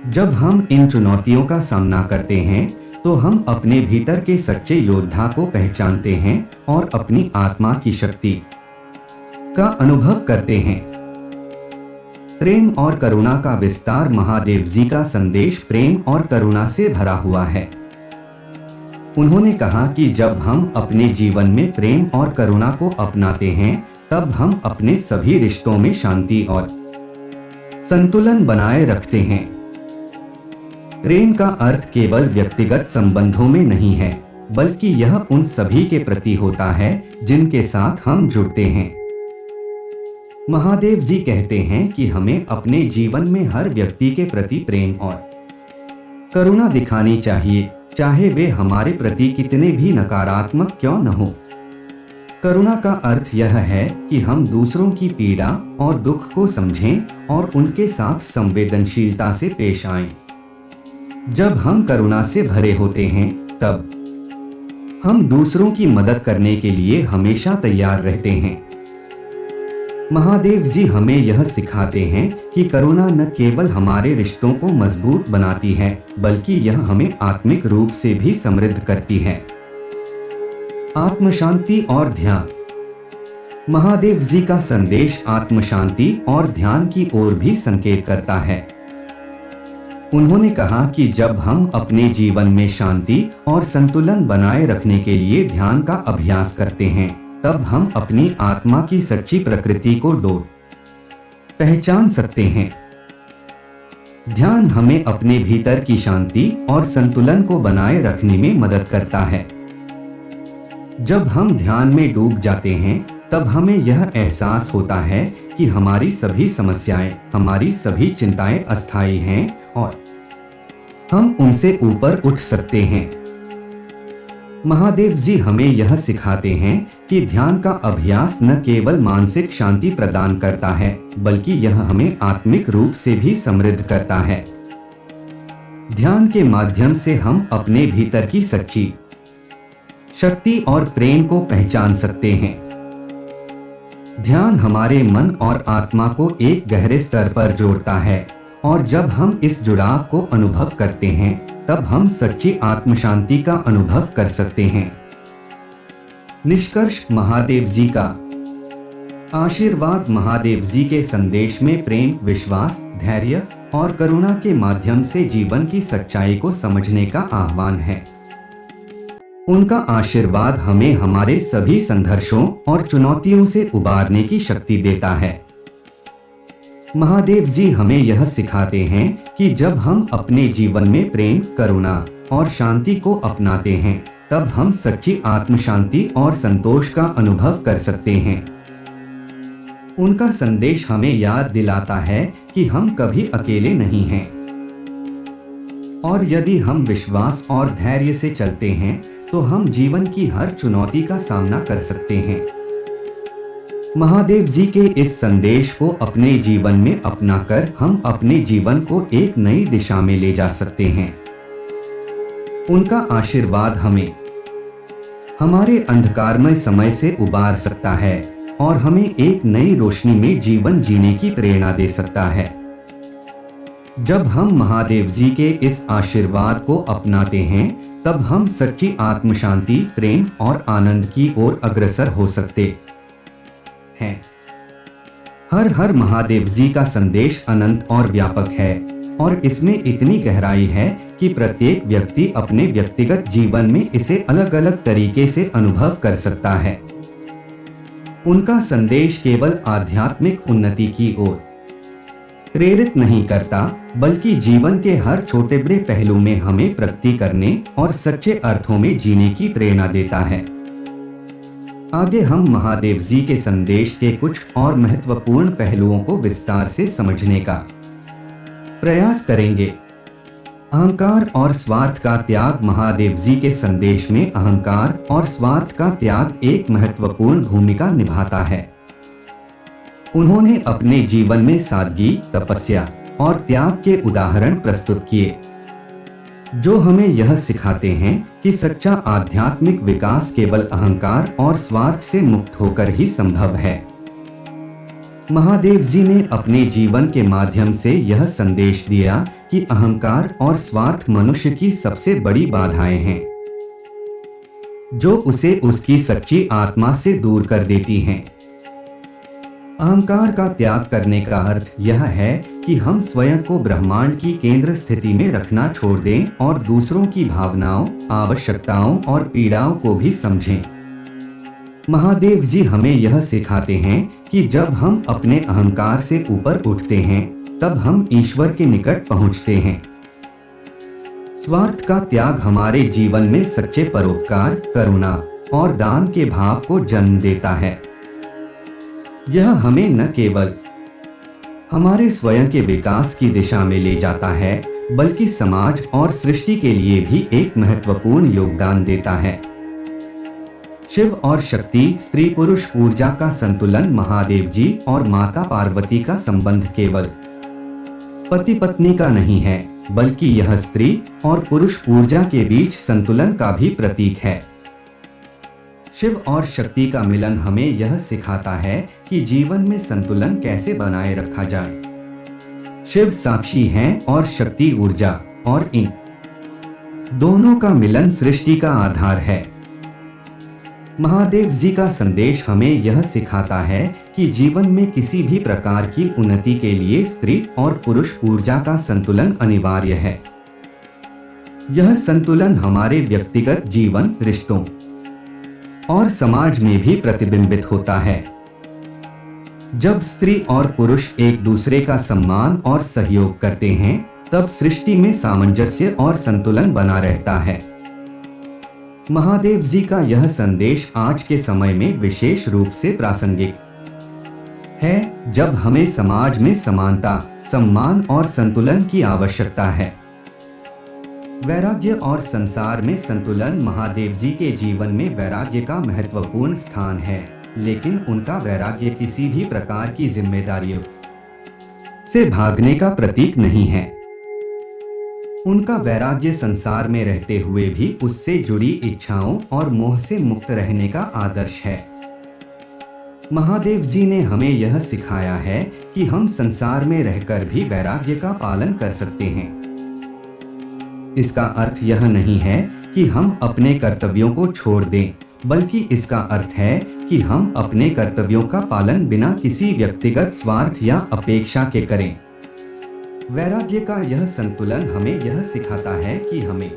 जब हम इन चुनौतियों का सामना करते हैं तो हम अपने भीतर के सच्चे योद्धा को पहचानते हैं और अपनी आत्मा की शक्ति का अनुभव करते हैं। प्रेम और करुणा का विस्तार महादेव जी का संदेश प्रेम और करुणा से भरा हुआ है। उन्होंने कहा कि जब हम अपने जीवन में प्रेम और करुणा को अपनाते हैं, तब हम अपने सभी रिश्तों में शांति और संतुलन बनाए रखते हैं। प्रेम का अर्थ केवल व्यक्तिगत संबंधों में नहीं है, बल्कि यह उन सभी के प्रति होता है जिनके साथ हम जुड़ते हैं। महादेव जी कहते हैं कि हमें अपने जीवन में हर व्यक्ति के प्रति प्रेम और करुणा दिखानी चाहिए, चाहे वे हमारे प्रति कितने भी नकारात्मक क्यों न हो। करुणा का अर्थ यह है कि हम दूसरों की पीड़ा और दुख को समझें और उनके साथ संवेदनशीलता से पेश आएं। जब हम करुणा से भरे होते हैं, तब हम दूसरों की मदद करने के लिए हमेशा तैयार रहते हैं। महादेव जी हमें यह सिखाते हैं कि करुणा न केवल हमारे रिश्तों को मजबूत बनाती है, बल्कि यह हमें आत्मिक रूप से भी समृद्ध करती है। आत्म शांति और ध्यान। महादेव जी का संदेश आत्म शांति और ध्यान की ओर भी संकेत करता है। उन्होंने कहा कि जब हम अपने जीवन में शांति और संतुलन बनाए रखने के लिए ध्यान का अभ्यास करते हैं, तब हम अपनी आत्मा की सच्ची प्रकृति को पहचान सकते हैं। ध्यान हमें अपने भीतर की शांति और संतुलन को बनाए रखने में मदद करता है। जब हम ध्यान में डूब जाते हैं, तब हमें यह एहसास होता है कि हमारी सभी समस्याएं, हमारी सभी चिंताएं अस्थायी हैं और हम उनसे ऊपर उठ सकते हैं। महादेव जी हमें यह सिखाते हैं कि ध्यान का अभ्यास न केवल मानसिक शांति प्रदान करता है, बल्कि यह हमें आत्मिक रूप से भी समृद्ध करता है। ध्यान के माध्यम से हम अपने भीतर की सच्ची शक्ति और प्रेम को पहचान सकते हैं। ध्यान हमारे मन और आत्मा को एक गहरे स्तर पर जोड़ता है, और जब हम इस जुड़ाव को अनुभव करते हैं, तब हम सच्ची आत्म शांति का अनुभव कर सकते हैं। निष्कर्ष महादेव जी का आशीर्वाद। महादेव जी के संदेश में प्रेम, विश्वास, धैर्य और करुणा के माध्यम से जीवन की सच्चाई को समझने का आह्वान है। उनका आशीर्वाद हमें हमारे सभी संघर्षों और चुनौतियों से उबारने की शक्ति देता है। महादेव जी हमें यह सिखाते हैं कि जब हम अपने जीवन में प्रेम, करुणा और शांति को अपनाते हैं, तब हम सच्ची आत्म शांति और संतोष का अनुभव कर सकते हैं। उनका संदेश हमें याद दिलाता है कि हम कभी अकेले नहीं हैं, और यदि हम विश्वास और धैर्य से चलते हैं, तो हम जीवन की हर चुनौती का सामना कर सकते हैं। महादेव जी के इस संदेश को अपने जीवन में अपनाकर हम अपने जीवन को एक नई दिशा में ले जा सकते हैं। उनका आशीर्वाद हमें हमारे अंधकारमय समय से उबार सकता है और हमें एक नई रोशनी में जीवन जीने की प्रेरणा दे सकता है। जब हम महादेव जी के इस आशीर्वाद को अपनाते हैं, तब हम सच्ची आत्म शांति, प्रेम और आनंद की ओर अग्रसर हो सकते हैं। हर हर महादेव जी का संदेश अनंत और व्यापक है, और इसमें इतनी गहराई है कि प्रत्येक व्यक्ति अपने व्यक्तिगत जीवन में इसे अलग अलग तरीके से अनुभव कर सकता है। उनका संदेश केवल आध्यात्मिक उन्नति की ओर प्रेरित नहीं करता, बल्कि जीवन के हर छोटे बड़े पहलू में हमें प्रगति करने और सच्चे अर्थों में जीने की प्रेरणा देता है। आगे हम महादेव जी के संदेश के कुछ और महत्वपूर्ण पहलुओं को विस्तार से समझने का प्रयास करेंगे। अहंकार और स्वार्थ का त्याग। महादेव जी के संदेश में अहंकार और स्वार्थ का त्याग एक महत्वपूर्ण भूमिका निभाता है। उन्होंने अपने जीवन में सादगी, तपस्या और त्याग के उदाहरण प्रस्तुत किए, जो हमें यह सिखाते हैं कि सच्चा आध्यात्मिक विकास केवल अहंकार और स्वार्थ से मुक्त होकर ही संभव है। महादेव जी ने अपने जीवन के माध्यम से यह संदेश दिया कि अहंकार और स्वार्थ मनुष्य की सबसे बड़ी बाधाएं हैं, जो उसे उसकी सच्ची आत्मा से दूर कर देती हैं। अहंकार का त्याग करने का अर्थ यह है कि हम स्वयं को ब्रह्मांड की केंद्र स्थिति में रखना छोड़ दें और दूसरों की भावनाओं, आवश्यकताओं और पीड़ाओं को भी समझें। महादेव जी हमें यह सिखाते हैं कि जब हम अपने अहंकार से ऊपर उठते हैं, तब हम ईश्वर के निकट पहुंचते हैं। स्वार्थ का त्याग हमारे जीवन में सच्चे परोपकार, करुणा और दान के भाव को जन्म देता है। यह हमें न केवल हमारे स्वयं के विकास की दिशा में ले जाता है, बल्कि समाज और सृष्टि के लिए भी एक महत्वपूर्ण योगदान देता है। शिव और शक्ति, स्त्री पुरुष ऊर्जा का संतुलन, महादेव जी और माता पार्वती का संबंध केवल पति पत्नी का नहीं है, बल्कि यह स्त्री और पुरुष ऊर्जा के बीच संतुलन का भी प्रतीक है। शिव और शक्ति का मिलन हमें यह सिखाता है कि जीवन में संतुलन कैसे बनाए रखा जाए। शिव साक्षी हैं और शक्ति ऊर्जा, और इन दोनों का मिलन सृष्टि का आधार है। महादेव जी का संदेश हमें यह सिखाता है कि जीवन में किसी भी प्रकार की उन्नति के लिए स्त्री और पुरुष ऊर्जा का संतुलन अनिवार्य है। यह संतुलन हमारे व्यक्तिगत जीवन, रिश्तों और समाज में भी प्रतिबिंबित होता है। जब स्त्री और पुरुष एक दूसरे का सम्मान और सहयोग करते हैं, तब सृष्टि में सामंजस्य और संतुलन बना रहता है। महादेव जी का यह संदेश आज के समय में विशेष रूप से प्रासंगिक है, जब हमें समाज में समानता, सम्मान और संतुलन की आवश्यकता है। वैराग्य और संसार में संतुलन। महादेव जी के जीवन में वैराग्य का महत्वपूर्ण स्थान है, लेकिन उनका वैराग्य किसी भी प्रकार की जिम्मेदारियों से भागने का प्रतीक नहीं है। उनका वैराग्य संसार में रहते हुए भी उससे जुड़ी इच्छाओं और मोह से मुक्त रहने का आदर्श है। महादेव जी ने हमें यह सिखाया है कि हम संसार में रहकर भी वैराग्य का पालन कर सकते हैं। इसका अर्थ यह नहीं है कि हम अपने कर्तव्यों को छोड़ दें, बल्कि इसका अर्थ है कि हम अपने कर्तव्यों का पालन बिना किसी व्यक्तिगत स्वार्थ या अपेक्षा के करें। वैराग्य का यह संतुलन हमें यह सिखाता है कि हमें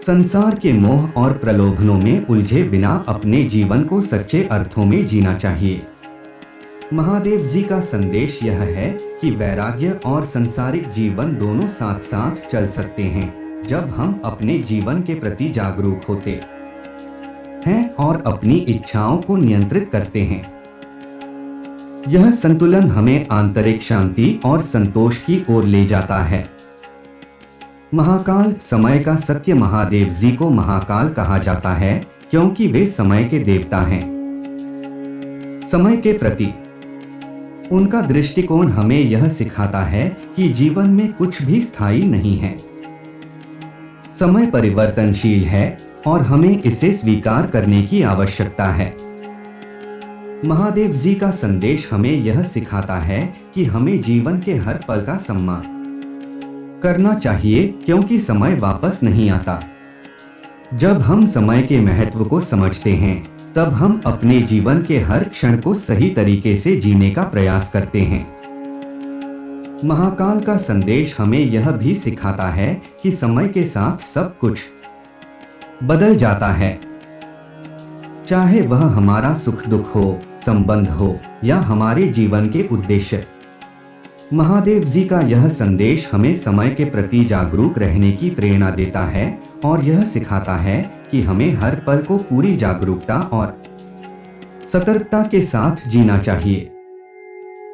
संसार के मोह और प्रलोभनों में उलझे बिना अपने जीवन को सच्चे अर्थों में जीना चाहिए। महादेव जी का संदेश यह है कि वैराग्य और सांसारिक जीवन दोनों साथ साथ चल सकते हैं, जब हम अपने जीवन के प्रति जागरूक होते हैं और अपनी इच्छाओं को नियंत्रित करते हैं। यह संतुलन हमें आंतरिक शांति और संतोष की ओर ले जाता है। महाकाल, समय का सत्य। महादेव जी को महाकाल कहा जाता है क्योंकि वे समय के देवता हैं। समय के प्रति उनका दृष्टिकोण हमें यह सिखाता है कि जीवन में कुछ भी स्थायी नहीं है। समय परिवर्तनशील है और हमें इसे स्वीकार करने की आवश्यकता है। महादेव जी का संदेश हमें यह सिखाता है कि हमें जीवन के हर पल का सम्मान करना चाहिए, क्योंकि समय वापस नहीं आता। जब हम समय के महत्व को समझते हैं, तब हम अपने जीवन के हर क्षण को सही तरीके से जीने का प्रयास करते हैं। महाकाल का संदेश हमें यह भी सिखाता है कि समय के साथ सब कुछ बदल जाता है, चाहे वह हमारा सुख दुख हो, संबंध हो या हमारे जीवन के उद्देश्य। महादेव जी का यह संदेश हमें समय के प्रति जागरूक रहने की प्रेरणा देता है और यह सिखाता है कि हमें हर पल को पूरी जागरूकता और सतर्कता के साथ जीना चाहिए।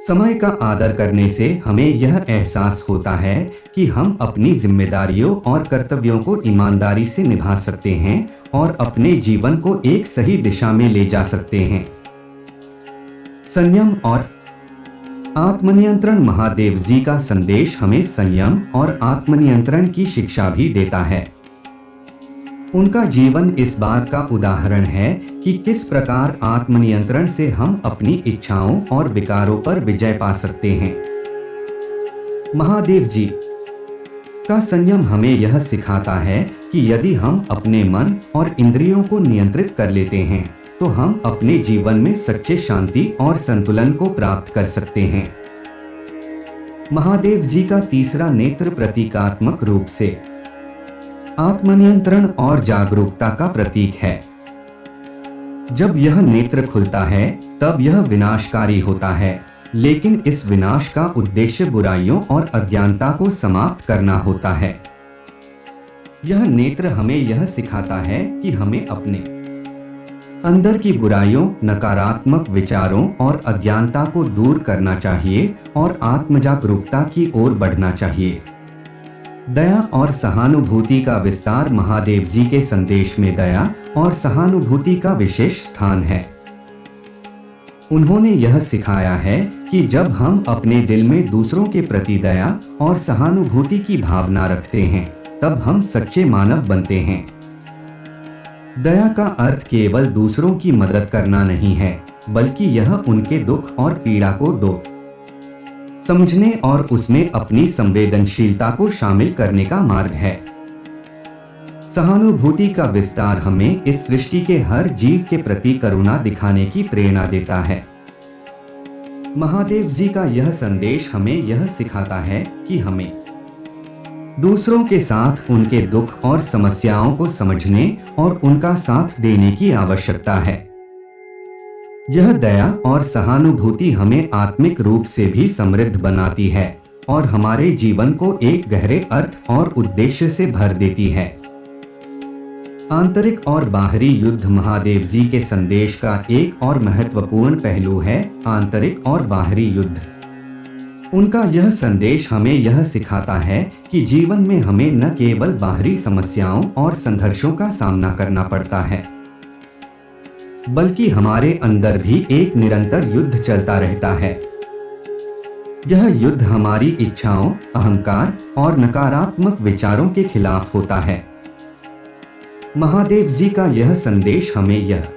समय का आदर करने से हमें यह एहसास होता है कि हम अपनी जिम्मेदारियों और कर्तव्यों को ईमानदारी से निभा सकते हैं और अपने जीवन को एक सही दिशा में ले जा सकते हैं। संयम और आत्मनियंत्रण। महादेव जी का संदेश हमें संयम और आत्मनियंत्रण की शिक्षा भी देता है। उनका जीवन इस बात का उदाहरण है कि किस प्रकार आत्मनियंत्रण से हम अपनी इच्छाओं और विकारों पर विजय पा सकते हैं। महादेव जी का संयम हमें यह सिखाता है कि यदि हम अपने मन और इंद्रियों को नियंत्रित कर लेते हैं, तो हम अपने जीवन में सच्चे शांति और संतुलन को प्राप्त कर सकते हैं। महादेव जी का तीसरा नेत्र प्रतीकात्मक रूप से आत्मनियंत्रण और जागरूकता का प्रतीक है। जब यह नेत्र खुलता है तब यह विनाशकारी होता है, लेकिन इस विनाश का उद्देश्य बुराइयों और अज्ञानता को समाप्त करना होता है। यह नेत्र हमें यह सिखाता है कि हमें अपने अंदर की बुराइयों, नकारात्मक विचारों और अज्ञानता को दूर करना चाहिए और आत्मजागरूकता की ओर बढ़ना चाहिए। दया और सहानुभूति का विस्तार। महादेव जी के संदेश में दया और सहानुभूति का विशेष स्थान है। उन्होंने यह सिखाया है कि जब हम अपने दिल में दूसरों के प्रति दया और सहानुभूति की भावना रखते हैं, तब हम सच्चे मानव बनते हैं। दया का अर्थ केवल दूसरों की मदद करना नहीं है, बल्कि यह उनके दुख और पीड़ा को समझने और उसमें अपनी संवेदनशीलता को शामिल करने का मार्ग है। सहानुभूति का विस्तार हमें इस सृष्टि के हर जीव के प्रति करुणा दिखाने की प्रेरणा देता है। महादेव जी का यह संदेश हमें यह सिखाता है कि हमें दूसरों के साथ उनके दुख और समस्याओं को समझने और उनका साथ देने की आवश्यकता है। यह दया और सहानुभूति हमें आत्मिक रूप से भी समृद्ध बनाती है और हमारे जीवन को एक गहरे अर्थ और उद्देश्य से भर देती है। आंतरिक और बाहरी युद्ध। महादेव जी के संदेश का एक और महत्वपूर्ण पहलू है आंतरिक और बाहरी युद्ध। उनका यह संदेश हमें यह सिखाता है कि जीवन में हमें न केवल बाहरी समस्याओं और संघर्षों का सामना करना पड़ता है, बल्कि हमारे अंदर भी एक निरंतर युद्ध चलता रहता है। यह युद्ध हमारी इच्छाओं, अहंकार और नकारात्मक विचारों के खिलाफ होता है। महादेव जी का यह संदेश हमें यह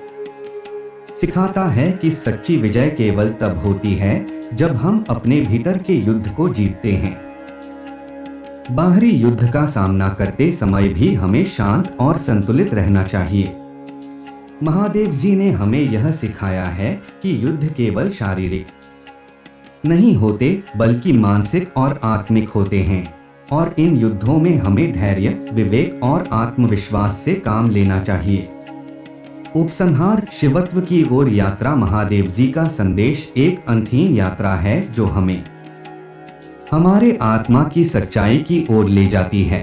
सिखाता है कि सच्ची विजय केवल तब होती है जब हम अपने भीतर के युद्ध को जीतते हैं। बाहरी युद्ध का सामना करते समय भी हमें शांत और संतुलित रहना चाहिए। महादेव जी ने हमें यह सिखाया है कि युद्ध केवल शारीरिक नहीं होते, बल्कि मानसिक और आत्मिक होते हैं, और इन युद्धों में हमें धैर्य, विवेक और आत्मविश्वास से काम लेना चाहिए। उपसंहार। शिवत्व की ओर यात्रा। महादेव जी का संदेश एक अंतहीन यात्रा है जो हमें हमारे आत्मा की सच्चाई की ओर ले जाती है।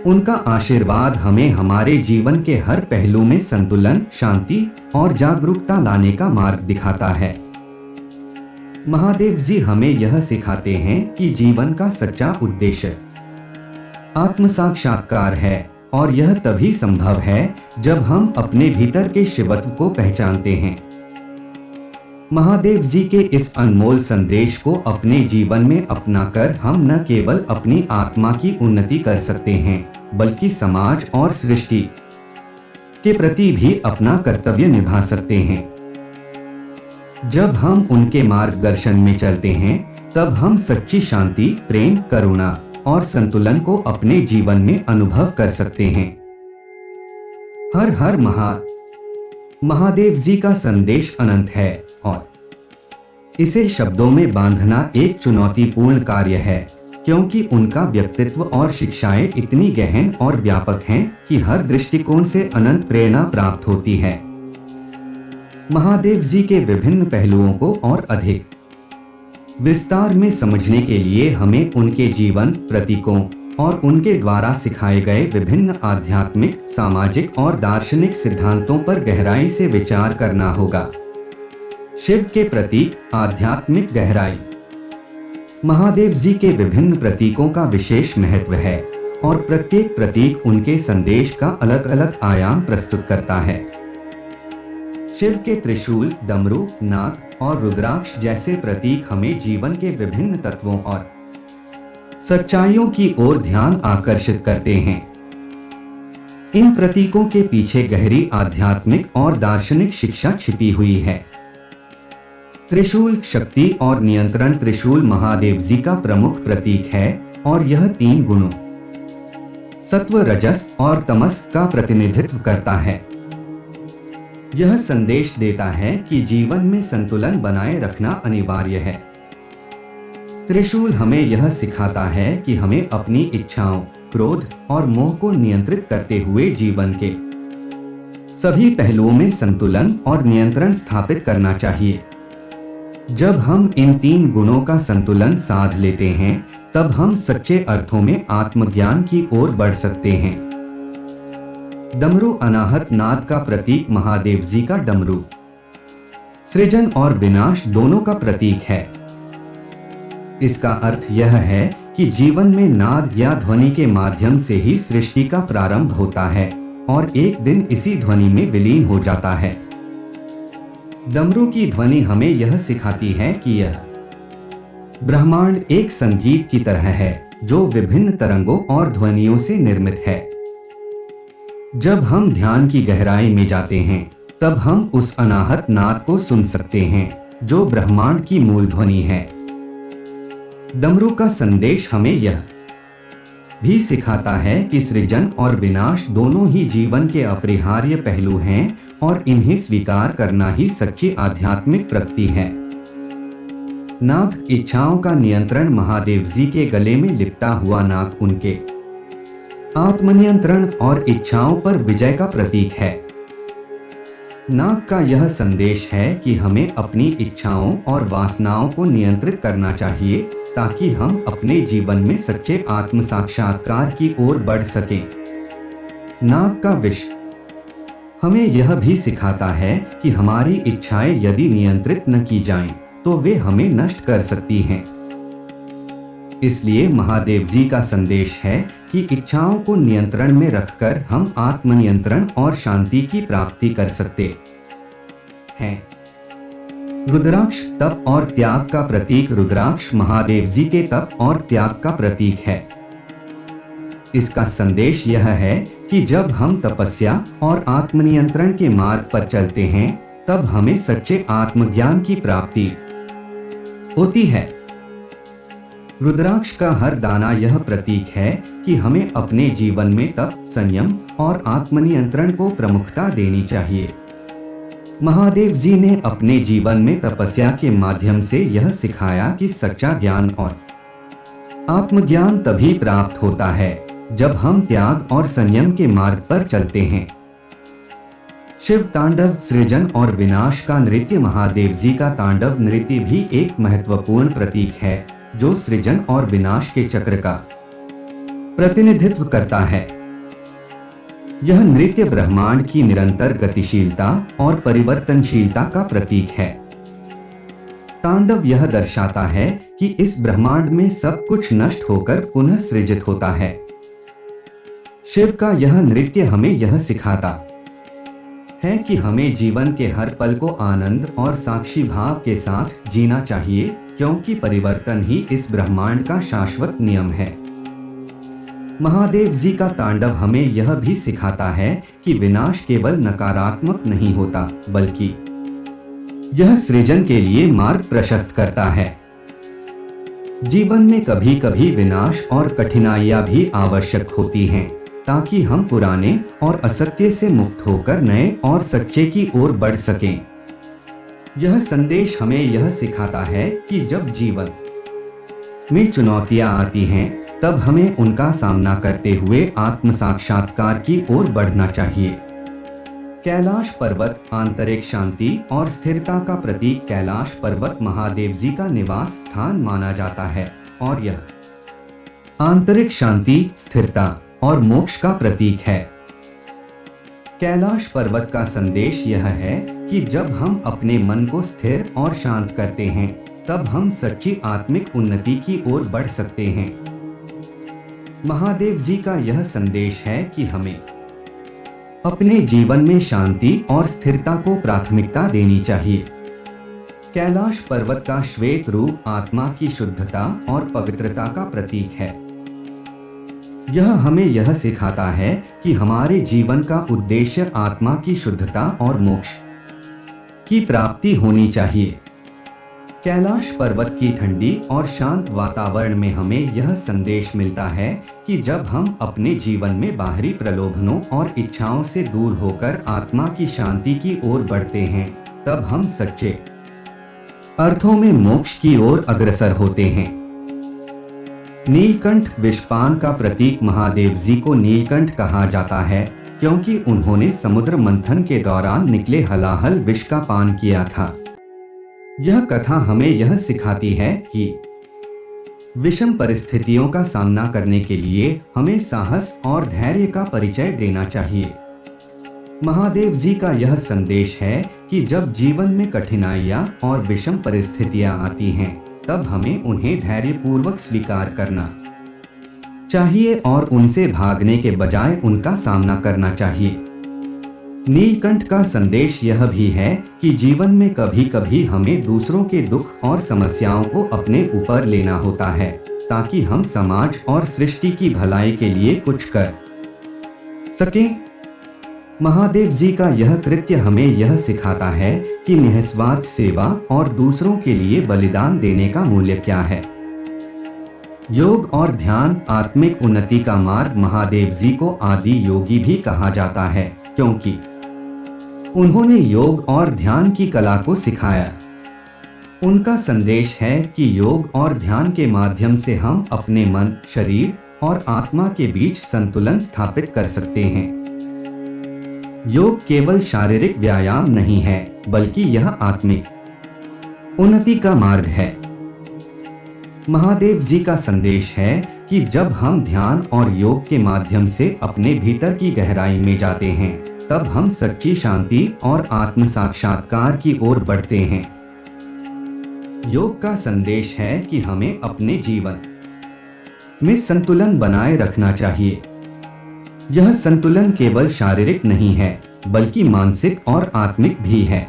उनका आशीर्वाद हमें हमारे जीवन के हर पहलू में संतुलन, शांति और जागरूकता लाने का मार्ग दिखाता है। महादेव जी हमें यह सिखाते हैं कि जीवन का सच्चा उद्देश्य आत्म साक्षात्कार है, और यह तभी संभव है जब हम अपने भीतर के शिवत्व को पहचानते हैं। महादेव जी के इस अनमोल संदेश को अपने जीवन में अपनाकर हम न केवल अपनी आत्मा की उन्नति कर सकते हैं, बल्कि समाज और सृष्टि के प्रति भी अपना कर्तव्य निभा सकते हैं। जब हम उनके मार्गदर्शन में चलते हैं, तब हम सच्ची शांति, प्रेम, करुणा और संतुलन को अपने जीवन में अनुभव कर सकते हैं। हर हर महादेव जी का संदेश अनंत है और इसे शब्दों में बांधना एक चुनौतीपूर्ण कार्य है, क्योंकि उनका व्यक्तित्व और शिक्षाएं इतनी गहन और व्यापक हैं कि हर दृष्टिकोण से अनंत प्रेरणा प्राप्त होती है। महादेव जी के विभिन्न पहलुओं को और अधिक विस्तार में समझने के लिए हमें उनके जीवन, प्रतीकों और उनके द्वारा सिखाए गए विभिन्न आध्यात्मिक, सामाजिक और दार्शनिक सिद्धांतों पर गहराई से विचार करना होगा। शिव के प्रतीक। आध्यात्मिक गहराई। महादेव जी के विभिन्न प्रतीकों का विशेष महत्व है और प्रत्येक प्रतीक उनके संदेश का अलग अलग आयाम प्रस्तुत करता है। शिव के त्रिशूल, डमरू, नाग और रुद्राक्ष जैसे प्रतीक हमें जीवन के विभिन्न तत्वों और सच्चाइयों की ओर ध्यान आकर्षित करते हैं। इन प्रतीकों के पीछे गहरी आध्यात्मिक और दार्शनिक शिक्षा छिपी हुई है। त्रिशूल। शक्ति और नियंत्रण। त्रिशूल महादेव जी का प्रमुख प्रतीक है और यह 3 गुणों सत्व, रजस और तमस का प्रतिनिधित्व करता है। यह संदेश देता है कि जीवन में संतुलन बनाए रखना अनिवार्य है। त्रिशूल हमें यह सिखाता है कि हमें अपनी इच्छाओं, क्रोध और मोह को नियंत्रित करते हुए जीवन के सभी पहलुओं में संतुलन और नियंत्रण स्थापित करना चाहिए। जब हम इन 3 गुणों का संतुलन साध लेते हैं, तब हम सच्चे अर्थों में आत्मज्ञान की ओर बढ़ सकते हैं। डमरू अनाहत नाद का प्रतीक महादेव जी का डमरू सृजन और विनाश दोनों का प्रतीक है। इसका अर्थ यह है कि जीवन में नाद या ध्वनि के माध्यम से ही सृष्टि का प्रारंभ होता है और एक दिन इसी ध्वनि में विलीन हो जाता है। डमरू की ध्वनि हमें यह सिखाती है कि यह ब्रह्मांड एक संगीत की तरह है जो विभिन्न तरंगों और ध्वनियों से निर्मित है। जब हम ध्यान की गहराई में जाते हैं, तब हम उस अनाहत नाद को सुन सकते हैं जो ब्रह्मांड की मूल ध्वनि है। डमरू का संदेश हमें यह भी सिखाता है कि सृजन और विनाश दोनों ही जीवन के अपरिहार्य पहलू हैं और इन्हें स्वीकार करना ही सच्ची आध्यात्मिक प्रगति है। नाग इच्छाओं का नियंत्रण महादेव जी के गले में लिपटा हुआ नाग उनके आत्मनियंत्रण और इच्छाओं पर विजय का प्रतीक है। नाग का यह संदेश है कि हमें अपनी इच्छाओं और वासनाओं को नियंत्रित करना चाहिए ताकि हम अपने जीवन में सच्चे आत्म साक्षात्कार की ओर बढ़ सकें। नाग का विष हमें यह भी सिखाता है कि हमारी इच्छाएं यदि नियंत्रित न की जाएं, तो वे हमें नष्ट कर सकती हैं। इसलिए महादेव जी का संदेश है कि इच्छाओं को नियंत्रण में रखकर हम आत्मनियंत्रण और शांति की प्राप्ति कर सकते हैं। रुद्राक्ष तप और त्याग का प्रतीक रुद्राक्ष महादेव जी के तप और त्याग का प्रतीक है। इसका संदेश यह है कि जब हम तपस्या और आत्मनियंत्रण के मार्ग पर चलते हैं, तब हमें सच्चे आत्मज्ञान की प्राप्ति होती है। रुद्राक्ष का हर दाना यह प्रतीक है कि हमें अपने जीवन में तप, संयम और आत्मनियंत्रण को प्रमुखता देनी चाहिए। महादेव जी ने अपने जीवन में तपस्या के माध्यम से यह सिखाया कि सच्चा ज्ञान और आत्मज्ञान तभी प्राप्त होता है जब हम त्याग और संयम के मार्ग पर चलते हैं। शिव तांडव सृजन और विनाश का नृत्य महादेव जी का तांडव नृत्य भी एक महत्वपूर्ण प्रतीक है जो सृजन और विनाश के चक्र का प्रतिनिधित्व करता है। यह नृत्य ब्रह्मांड की निरंतर गतिशीलता और परिवर्तनशीलता का प्रतीक है। तांडव यह दर्शाता है कि इस ब्रह्मांड में सब कुछ नष्ट होकर पुनः सृजित होता है। शिव का यह नृत्य हमें यह सिखाता है कि हमें जीवन के हर पल को आनंद और साक्षी भाव के साथ जीना चाहिए, क्योंकि परिवर्तन ही इस ब्रह्मांड का शाश्वत नियम है। महादेव जी का तांडव हमें यह भी सिखाता है कि विनाश केवल नकारात्मक नहीं होता, बल्कि यह सृजन के लिए मार्ग प्रशस्त करता है। जीवन में कभी कभी विनाश और कठिनाइयां भी आवश्यक होती हैं, ताकि हम पुराने और असत्य से मुक्त होकर नए और सच्चे की ओर बढ़ सकें। यह संदेश हमें यह सिखाता है कि जब जीवन में चुनौतियां आती हैं, तब हमें उनका सामना करते हुए आत्म साक्षात्कार की ओर बढ़ना चाहिए। कैलाश पर्वत आंतरिक शांति और स्थिरता का प्रतीक कैलाश पर्वत महादेव जी का निवास स्थान माना जाता है और यह आंतरिक शांति, स्थिरता और मोक्ष का प्रतीक है। कैलाश पर्वत का संदेश यह है कि जब हम अपने मन को स्थिर और शांत करते हैं, तब हम सच्ची आत्मिक उन्नति की ओर बढ़ सकते हैं। महादेव जी का यह संदेश है कि हमें अपने जीवन में शांति और स्थिरता को प्राथमिकता देनी चाहिए। कैलाश पर्वत का श्वेत रूप आत्मा की शुद्धता और पवित्रता का प्रतीक है। यह हमें यह सिखाता है कि हमारे जीवन का उद्देश्य आत्मा की शुद्धता और मोक्ष की प्राप्ति होनी चाहिए। कैलाश पर्वत की ठंडी और शांत वातावरण में हमें यह संदेश मिलता है कि जब हम अपने जीवन में बाहरी प्रलोभनों और इच्छाओं से दूर होकर आत्मा की शांति की ओर बढ़ते हैं, तब हम सच्चे अर्थों में मोक्ष की ओर अग्रसर होते हैं। नीलकंठ विषपान का प्रतीक। महादेव जी को नीलकंठ कहा जाता है क्योंकि उन्होंने समुद्र मंथन के दौरान निकले हलाहल विष का पान किया था। यह कथा हमें यह सिखाती है कि विषम परिस्थितियों का सामना करने के लिए हमें साहस और धैर्य का परिचय देना चाहिए। महादेव जी का यह संदेश है कि जब जीवन में कठिनाइयां और विषम परिस्थितियां आती हैं, तब हमें उन्हें धैर्यपूर्वक स्वीकार करना चाहिए और उनसे भागने के बजाय उनका सामना करना चाहिए। नीलकंठ का संदेश यह भी है कि जीवन में कभी कभी हमें दूसरों के दुख और समस्याओं को अपने ऊपर लेना होता है, ताकि हम समाज और सृष्टि की भलाई के लिए कुछ कर सकें। महादेव जी का यह कृत्य हमें यह सिखाता है कि निस्वार्थ सेवा और दूसरों के लिए बलिदान देने का मूल्य क्या है। योग और ध्यान आत्मिक उन्नति का मार्ग। महादेव जी को आदि योगी भी कहा जाता है क्योंकि उन्होंने योग और ध्यान की कला को सिखाया। उनका संदेश है कि योग और ध्यान के माध्यम से हम अपने मन, शरीर और आत्मा के बीच संतुलन स्थापित कर सकते हैं। योग केवल शारीरिक व्यायाम नहीं है, बल्कि यह आत्मिक उन्नति का मार्ग है। महादेव जी का संदेश है कि जब हम ध्यान और योग के माध्यम से अपने भीतर की गहराई में जाते हैं, तब हम सच्ची शांति और आत्म साक्षात्कार की ओर बढ़ते हैं। योग का संदेश है कि हमें अपने जीवन में संतुलन बनाए रखना चाहिए। यह संतुलन केवल शारीरिक नहीं है, बल्कि मानसिक और आत्मिक भी है।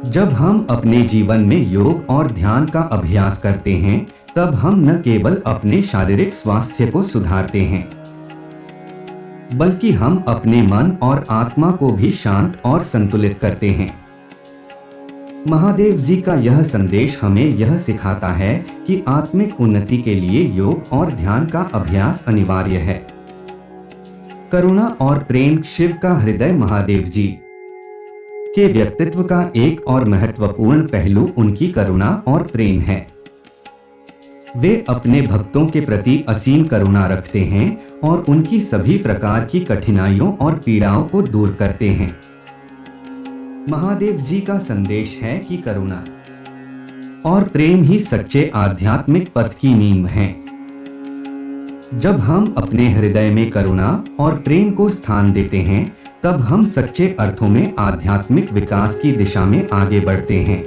जब हम अपने जीवन में योग और ध्यान का अभ्यास करते हैं, तब हम न केवल अपने शारीरिक स्वास्थ्य को सुधारते हैं, बल्कि हम अपने मन और आत्मा को भी शांत और संतुलित करते हैं। महादेव जी का यह संदेश हमें यह सिखाता है कि आत्मिक उन्नति के लिए योग और ध्यान का अभ्यास अनिवार्य है। करुणा और प्रेम शिव का हृदय। महादेव जी के व्यक्तित्व का एक और महत्वपूर्ण पहलू उनकी करुणा और प्रेम है। वे अपने भक्तों के प्रति असीम करुणा रखते हैं और उनकी सभी प्रकार की कठिनाइयों और पीड़ाओं को दूर करते हैं। महादेव जी का संदेश है कि करुणा और प्रेम ही सच्चे आध्यात्मिक पथ की नींव हैं। जब हम अपने हृदय में करुणा और प्रेम को स्थान देते हैं, तब हम सच्चे अर्थों में आध्यात्मिक विकास की दिशा में आगे बढ़ते हैं।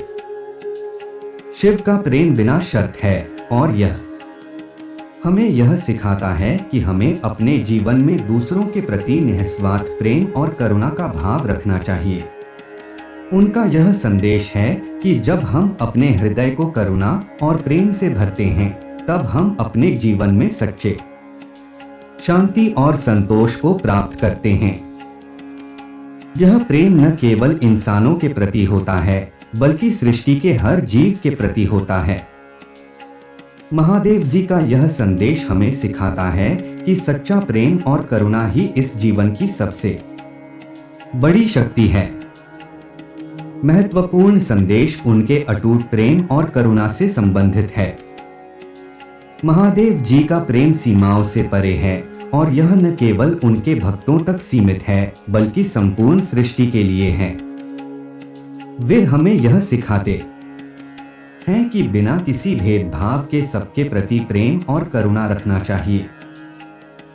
शिव का प्रेम बिना शर्त है और यह हमें यह सिखाता है कि हमें अपने जीवन में दूसरों के प्रति निस्वार्थ प्रेम और करुणा का भाव रखना चाहिए। उनका यह संदेश है कि जब हम अपने हृदय को करुणा और प्रेम से भरते हैं, तब हम अपने जीवन में सच्चे शांति और संतोष को प्राप्त करते हैं। यह प्रेम न केवल इंसानों के प्रति होता है, बल्कि सृष्टि के हर जीव के प्रति होता है। महादेव जी का यह संदेश हमें सिखाता है कि सच्चा प्रेम और करुणा ही इस जीवन की सबसे बड़ी शक्ति है। महत्वपूर्ण संदेश उनके अटूट प्रेम और करुणा से संबंधित है। महादेव जी का प्रेम सीमाओं से परे है और यह न केवल उनके भक्तों तक सीमित है, बल्कि संपूर्ण सृष्टि के लिए है। वे हमें यह सिखाते हैं कि बिना किसी भेदभाव के सबके प्रति प्रेम और करुणा रखना चाहिए।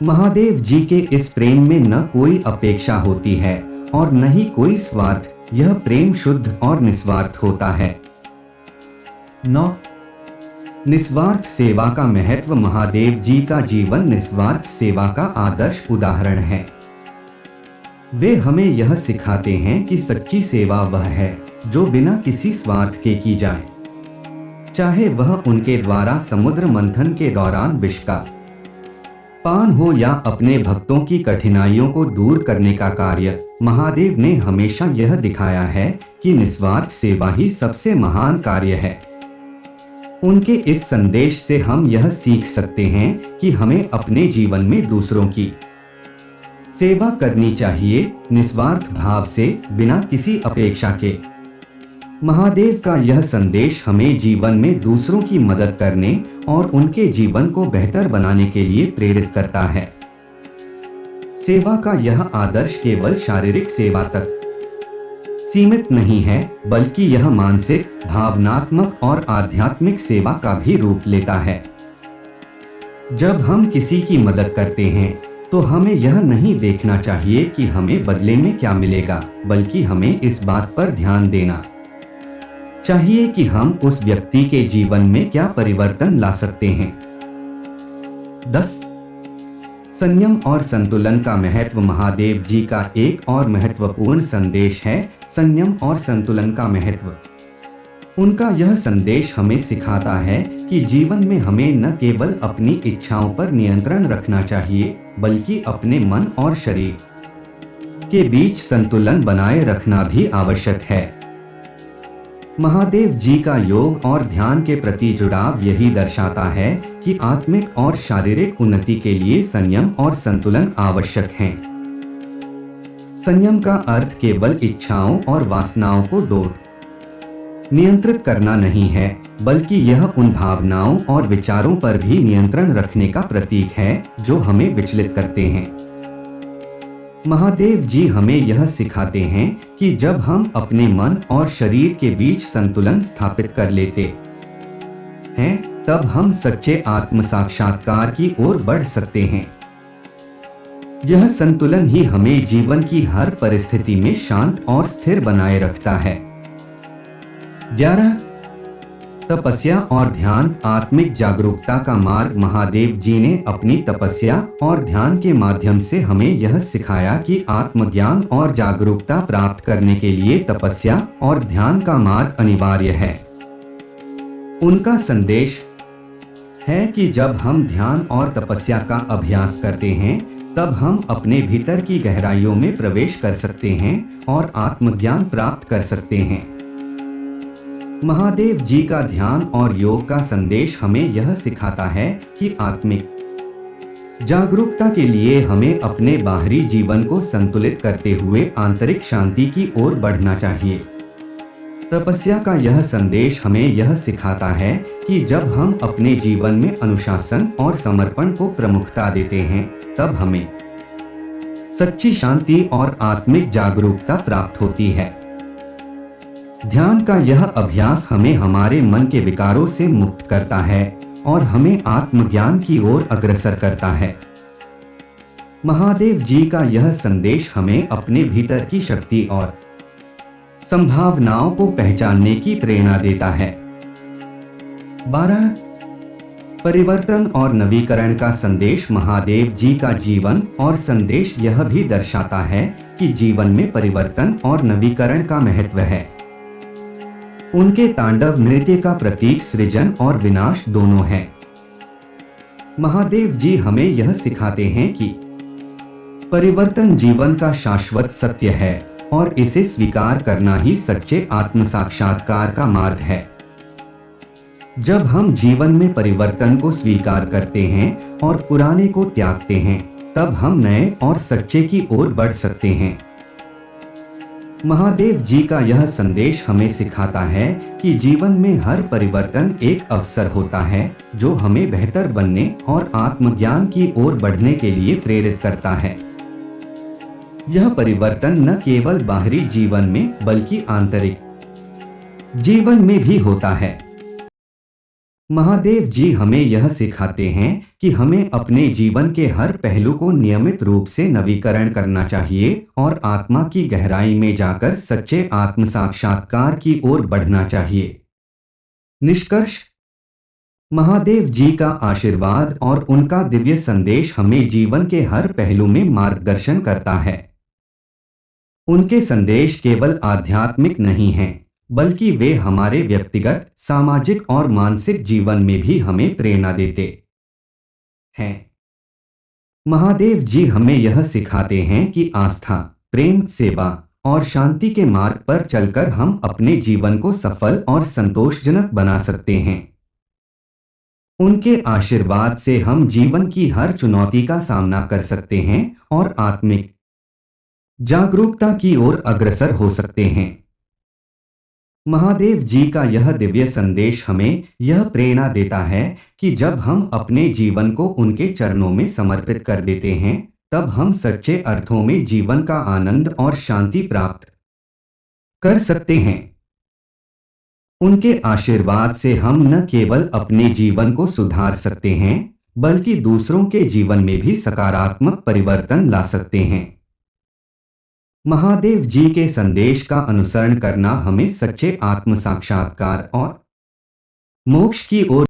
महादेव जी के इस प्रेम में न कोई अपेक्षा होती है और न ही कोई स्वार्थ। यह प्रेम शुद्ध और निस्वार्थ होता है। 9. निस्वार्थ सेवा का महत्व। महादेव जी का जीवन निस्वार्थ सेवा का आदर्श उदाहरण है। वे हमें यह सिखाते हैं कि सच्ची सेवा वह है जो बिना किसी स्वार्थ के की जाए, चाहे वह उनके द्वारा समुद्र मंथन के दौरान विष का पान हो या अपने भक्तों की कठिनाइयों को दूर करने का कार्य। महादेव ने हमेशा यह दिखाया है कि निस्वार्थ सेवा ही सबसे महान कार्य है। उनके इस संदेश से हम यह सीख सकते हैं कि हमें अपने जीवन में दूसरों की सेवा करनी चाहिए, निस्वार्थ भाव से, बिना किसी अपेक्षा के। महादेव का यह संदेश हमें जीवन में दूसरों की मदद करने और उनके जीवन को बेहतर बनाने के लिए प्रेरित करता है। सेवा का यह आदर्श केवल शारीरिक सेवा तक सीमित नहीं है, बल्कि यह मानसिक, भावनात्मक और आध्यात्मिक सेवा का भी रूप लेता है। जब हम किसी की मदद करते हैं तो हमें यह नहीं देखना चाहिए कि हमें बदले में क्या मिलेगा, बल्कि हमें इस बात पर ध्यान देना चाहिए कि हम उस व्यक्ति के जीवन में क्या परिवर्तन ला सकते हैं। 10. संयम और संतुलन का महत्व। महादेव जी का एक और महत्वपूर्ण संदेश है संयम और संतुलन का महत्व। उनका यह संदेश हमें सिखाता है कि जीवन में हमें न केवल अपनी इच्छाओं पर नियंत्रण रखना चाहिए, बल्कि अपने मन और शरीर के बीच संतुलन बनाए रखना भी आवश्यक है। महादेव जी का योग और ध्यान के प्रति जुड़ाव यही दर्शाता है कि आत्मिक और शारीरिक उन्नति के लिए संयम और संतुलन आवश्यक हैं। संयम का अर्थ केवल इच्छाओं और वासनाओं को नियंत्रित करना नहीं है, बल्कि यह उन भावनाओं और विचारों पर भी नियंत्रण रखने का प्रतीक है जो हमें विचलित करते हैं। महादेव जी हमें यह सिखाते हैं कि जब हम अपने मन और शरीर के बीच संतुलन स्थापित कर लेते हैं, तब हम सच्चे आत्म साक्षात्कार की ओर बढ़ सकते हैं। यह संतुलन ही हमें जीवन की हर परिस्थिति में शांत और स्थिर बनाए रखता है। 11. तपस्या और ध्यान। आत्मिक जागरूकता का मार्ग। महादेव जी ने अपनी तपस्या और ध्यान के माध्यम से हमें यह सिखाया कि आत्मज्ञान और जागरूकता प्राप्त करने के लिए तपस्या और ध्यान का मार्ग अनिवार्य है। उनका संदेश है कि जब हम ध्यान और तपस्या का अभ्यास करते हैं, तब हम अपने भीतर की गहराइयों में प्रवेश कर सकते हैं और आत्मज्ञान प्राप्त कर सकते हैं। महादेव जी का ध्यान और योग का संदेश हमें यह सिखाता है कि आत्मिक जागरूकता के लिए हमें अपने बाहरी जीवन को संतुलित करते हुए आंतरिक शांति की ओर बढ़ना चाहिए। तपस्या का यह संदेश हमें यह सिखाता है कि जब हम अपने जीवन में अनुशासन और समर्पण को प्रमुखता देते हैं, तब हमें सच्ची शांति और आत्मिक जागरूकता प्राप्त होती है। ध्यान का यह अभ्यास हमें हमारे मन के विकारों से मुक्त करता है और हमें आत्मज्ञान की ओर अग्रसर करता है। महादेव जी का यह संदेश हमें अपने भीतर की शक्ति और संभावनाओं को पहचानने की प्रेरणा देता है। 12. परिवर्तन और नवीकरण का संदेश। महादेव जी का जीवन और संदेश यह भी दर्शाता है कि जीवन में परिवर्तन और नवीकरण का महत्व है। उनके तांडव नृत्य का प्रतीक सृजन और विनाश दोनों है। महादेव जी हमें यह सिखाते हैं कि परिवर्तन जीवन का शाश्वत सत्य है और इसे स्वीकार करना ही सच्चे आत्म साक्षात्कार का मार्ग है। जब हम जीवन में परिवर्तन को स्वीकार करते हैं और पुराने को त्यागते हैं, तब हम नए और सच्चे की ओर बढ़ सकते हैं। महादेव जी का यह संदेश हमें सिखाता है कि जीवन में हर परिवर्तन एक अवसर होता है जो हमें बेहतर बनने और आत्मज्ञान की ओर बढ़ने के लिए प्रेरित करता है। यह परिवर्तन न केवल बाहरी जीवन में बल्कि आंतरिक जीवन में भी होता है। महादेव जी हमें यह सिखाते हैं कि हमें अपने जीवन के हर पहलू को नियमित रूप से नवीकरण करना चाहिए और आत्मा की गहराई में जाकर सच्चे आत्म साक्षात्कार की ओर बढ़ना चाहिए। निष्कर्ष। महादेव जी का आशीर्वाद और उनका दिव्य संदेश हमें जीवन के हर पहलू में मार्गदर्शन करता है। उनके संदेश केवल आध्यात्मिक नहीं हैं, बल्कि वे हमारे व्यक्तिगत, सामाजिक और मानसिक जीवन में भी हमें प्रेरणा देते हैं। महादेव जी हमें यह सिखाते हैं कि आस्था, प्रेम, सेवा और शांति के मार्ग पर चलकर हम अपने जीवन को सफल और संतोषजनक बना सकते हैं। उनके आशीर्वाद से हम जीवन की हर चुनौती का सामना कर सकते हैं और आत्मिक जागरूकता की ओर अग्रसर हो सकते हैं। महादेव जी का यह दिव्य संदेश हमें यह प्रेरणा देता है कि जब हम अपने जीवन को उनके चरणों में समर्पित कर देते हैं, तब हम सच्चे अर्थों में जीवन का आनंद और शांति प्राप्त कर सकते हैं। उनके आशीर्वाद से हम न केवल अपने जीवन को सुधार सकते हैं, बल्कि दूसरों के जीवन में भी सकारात्मक परिवर्तन ला सकते हैं। महादेव जी के संदेश का अनुसरण करना हमें सच्चे आत्म साक्षात्कार और मोक्ष की ओर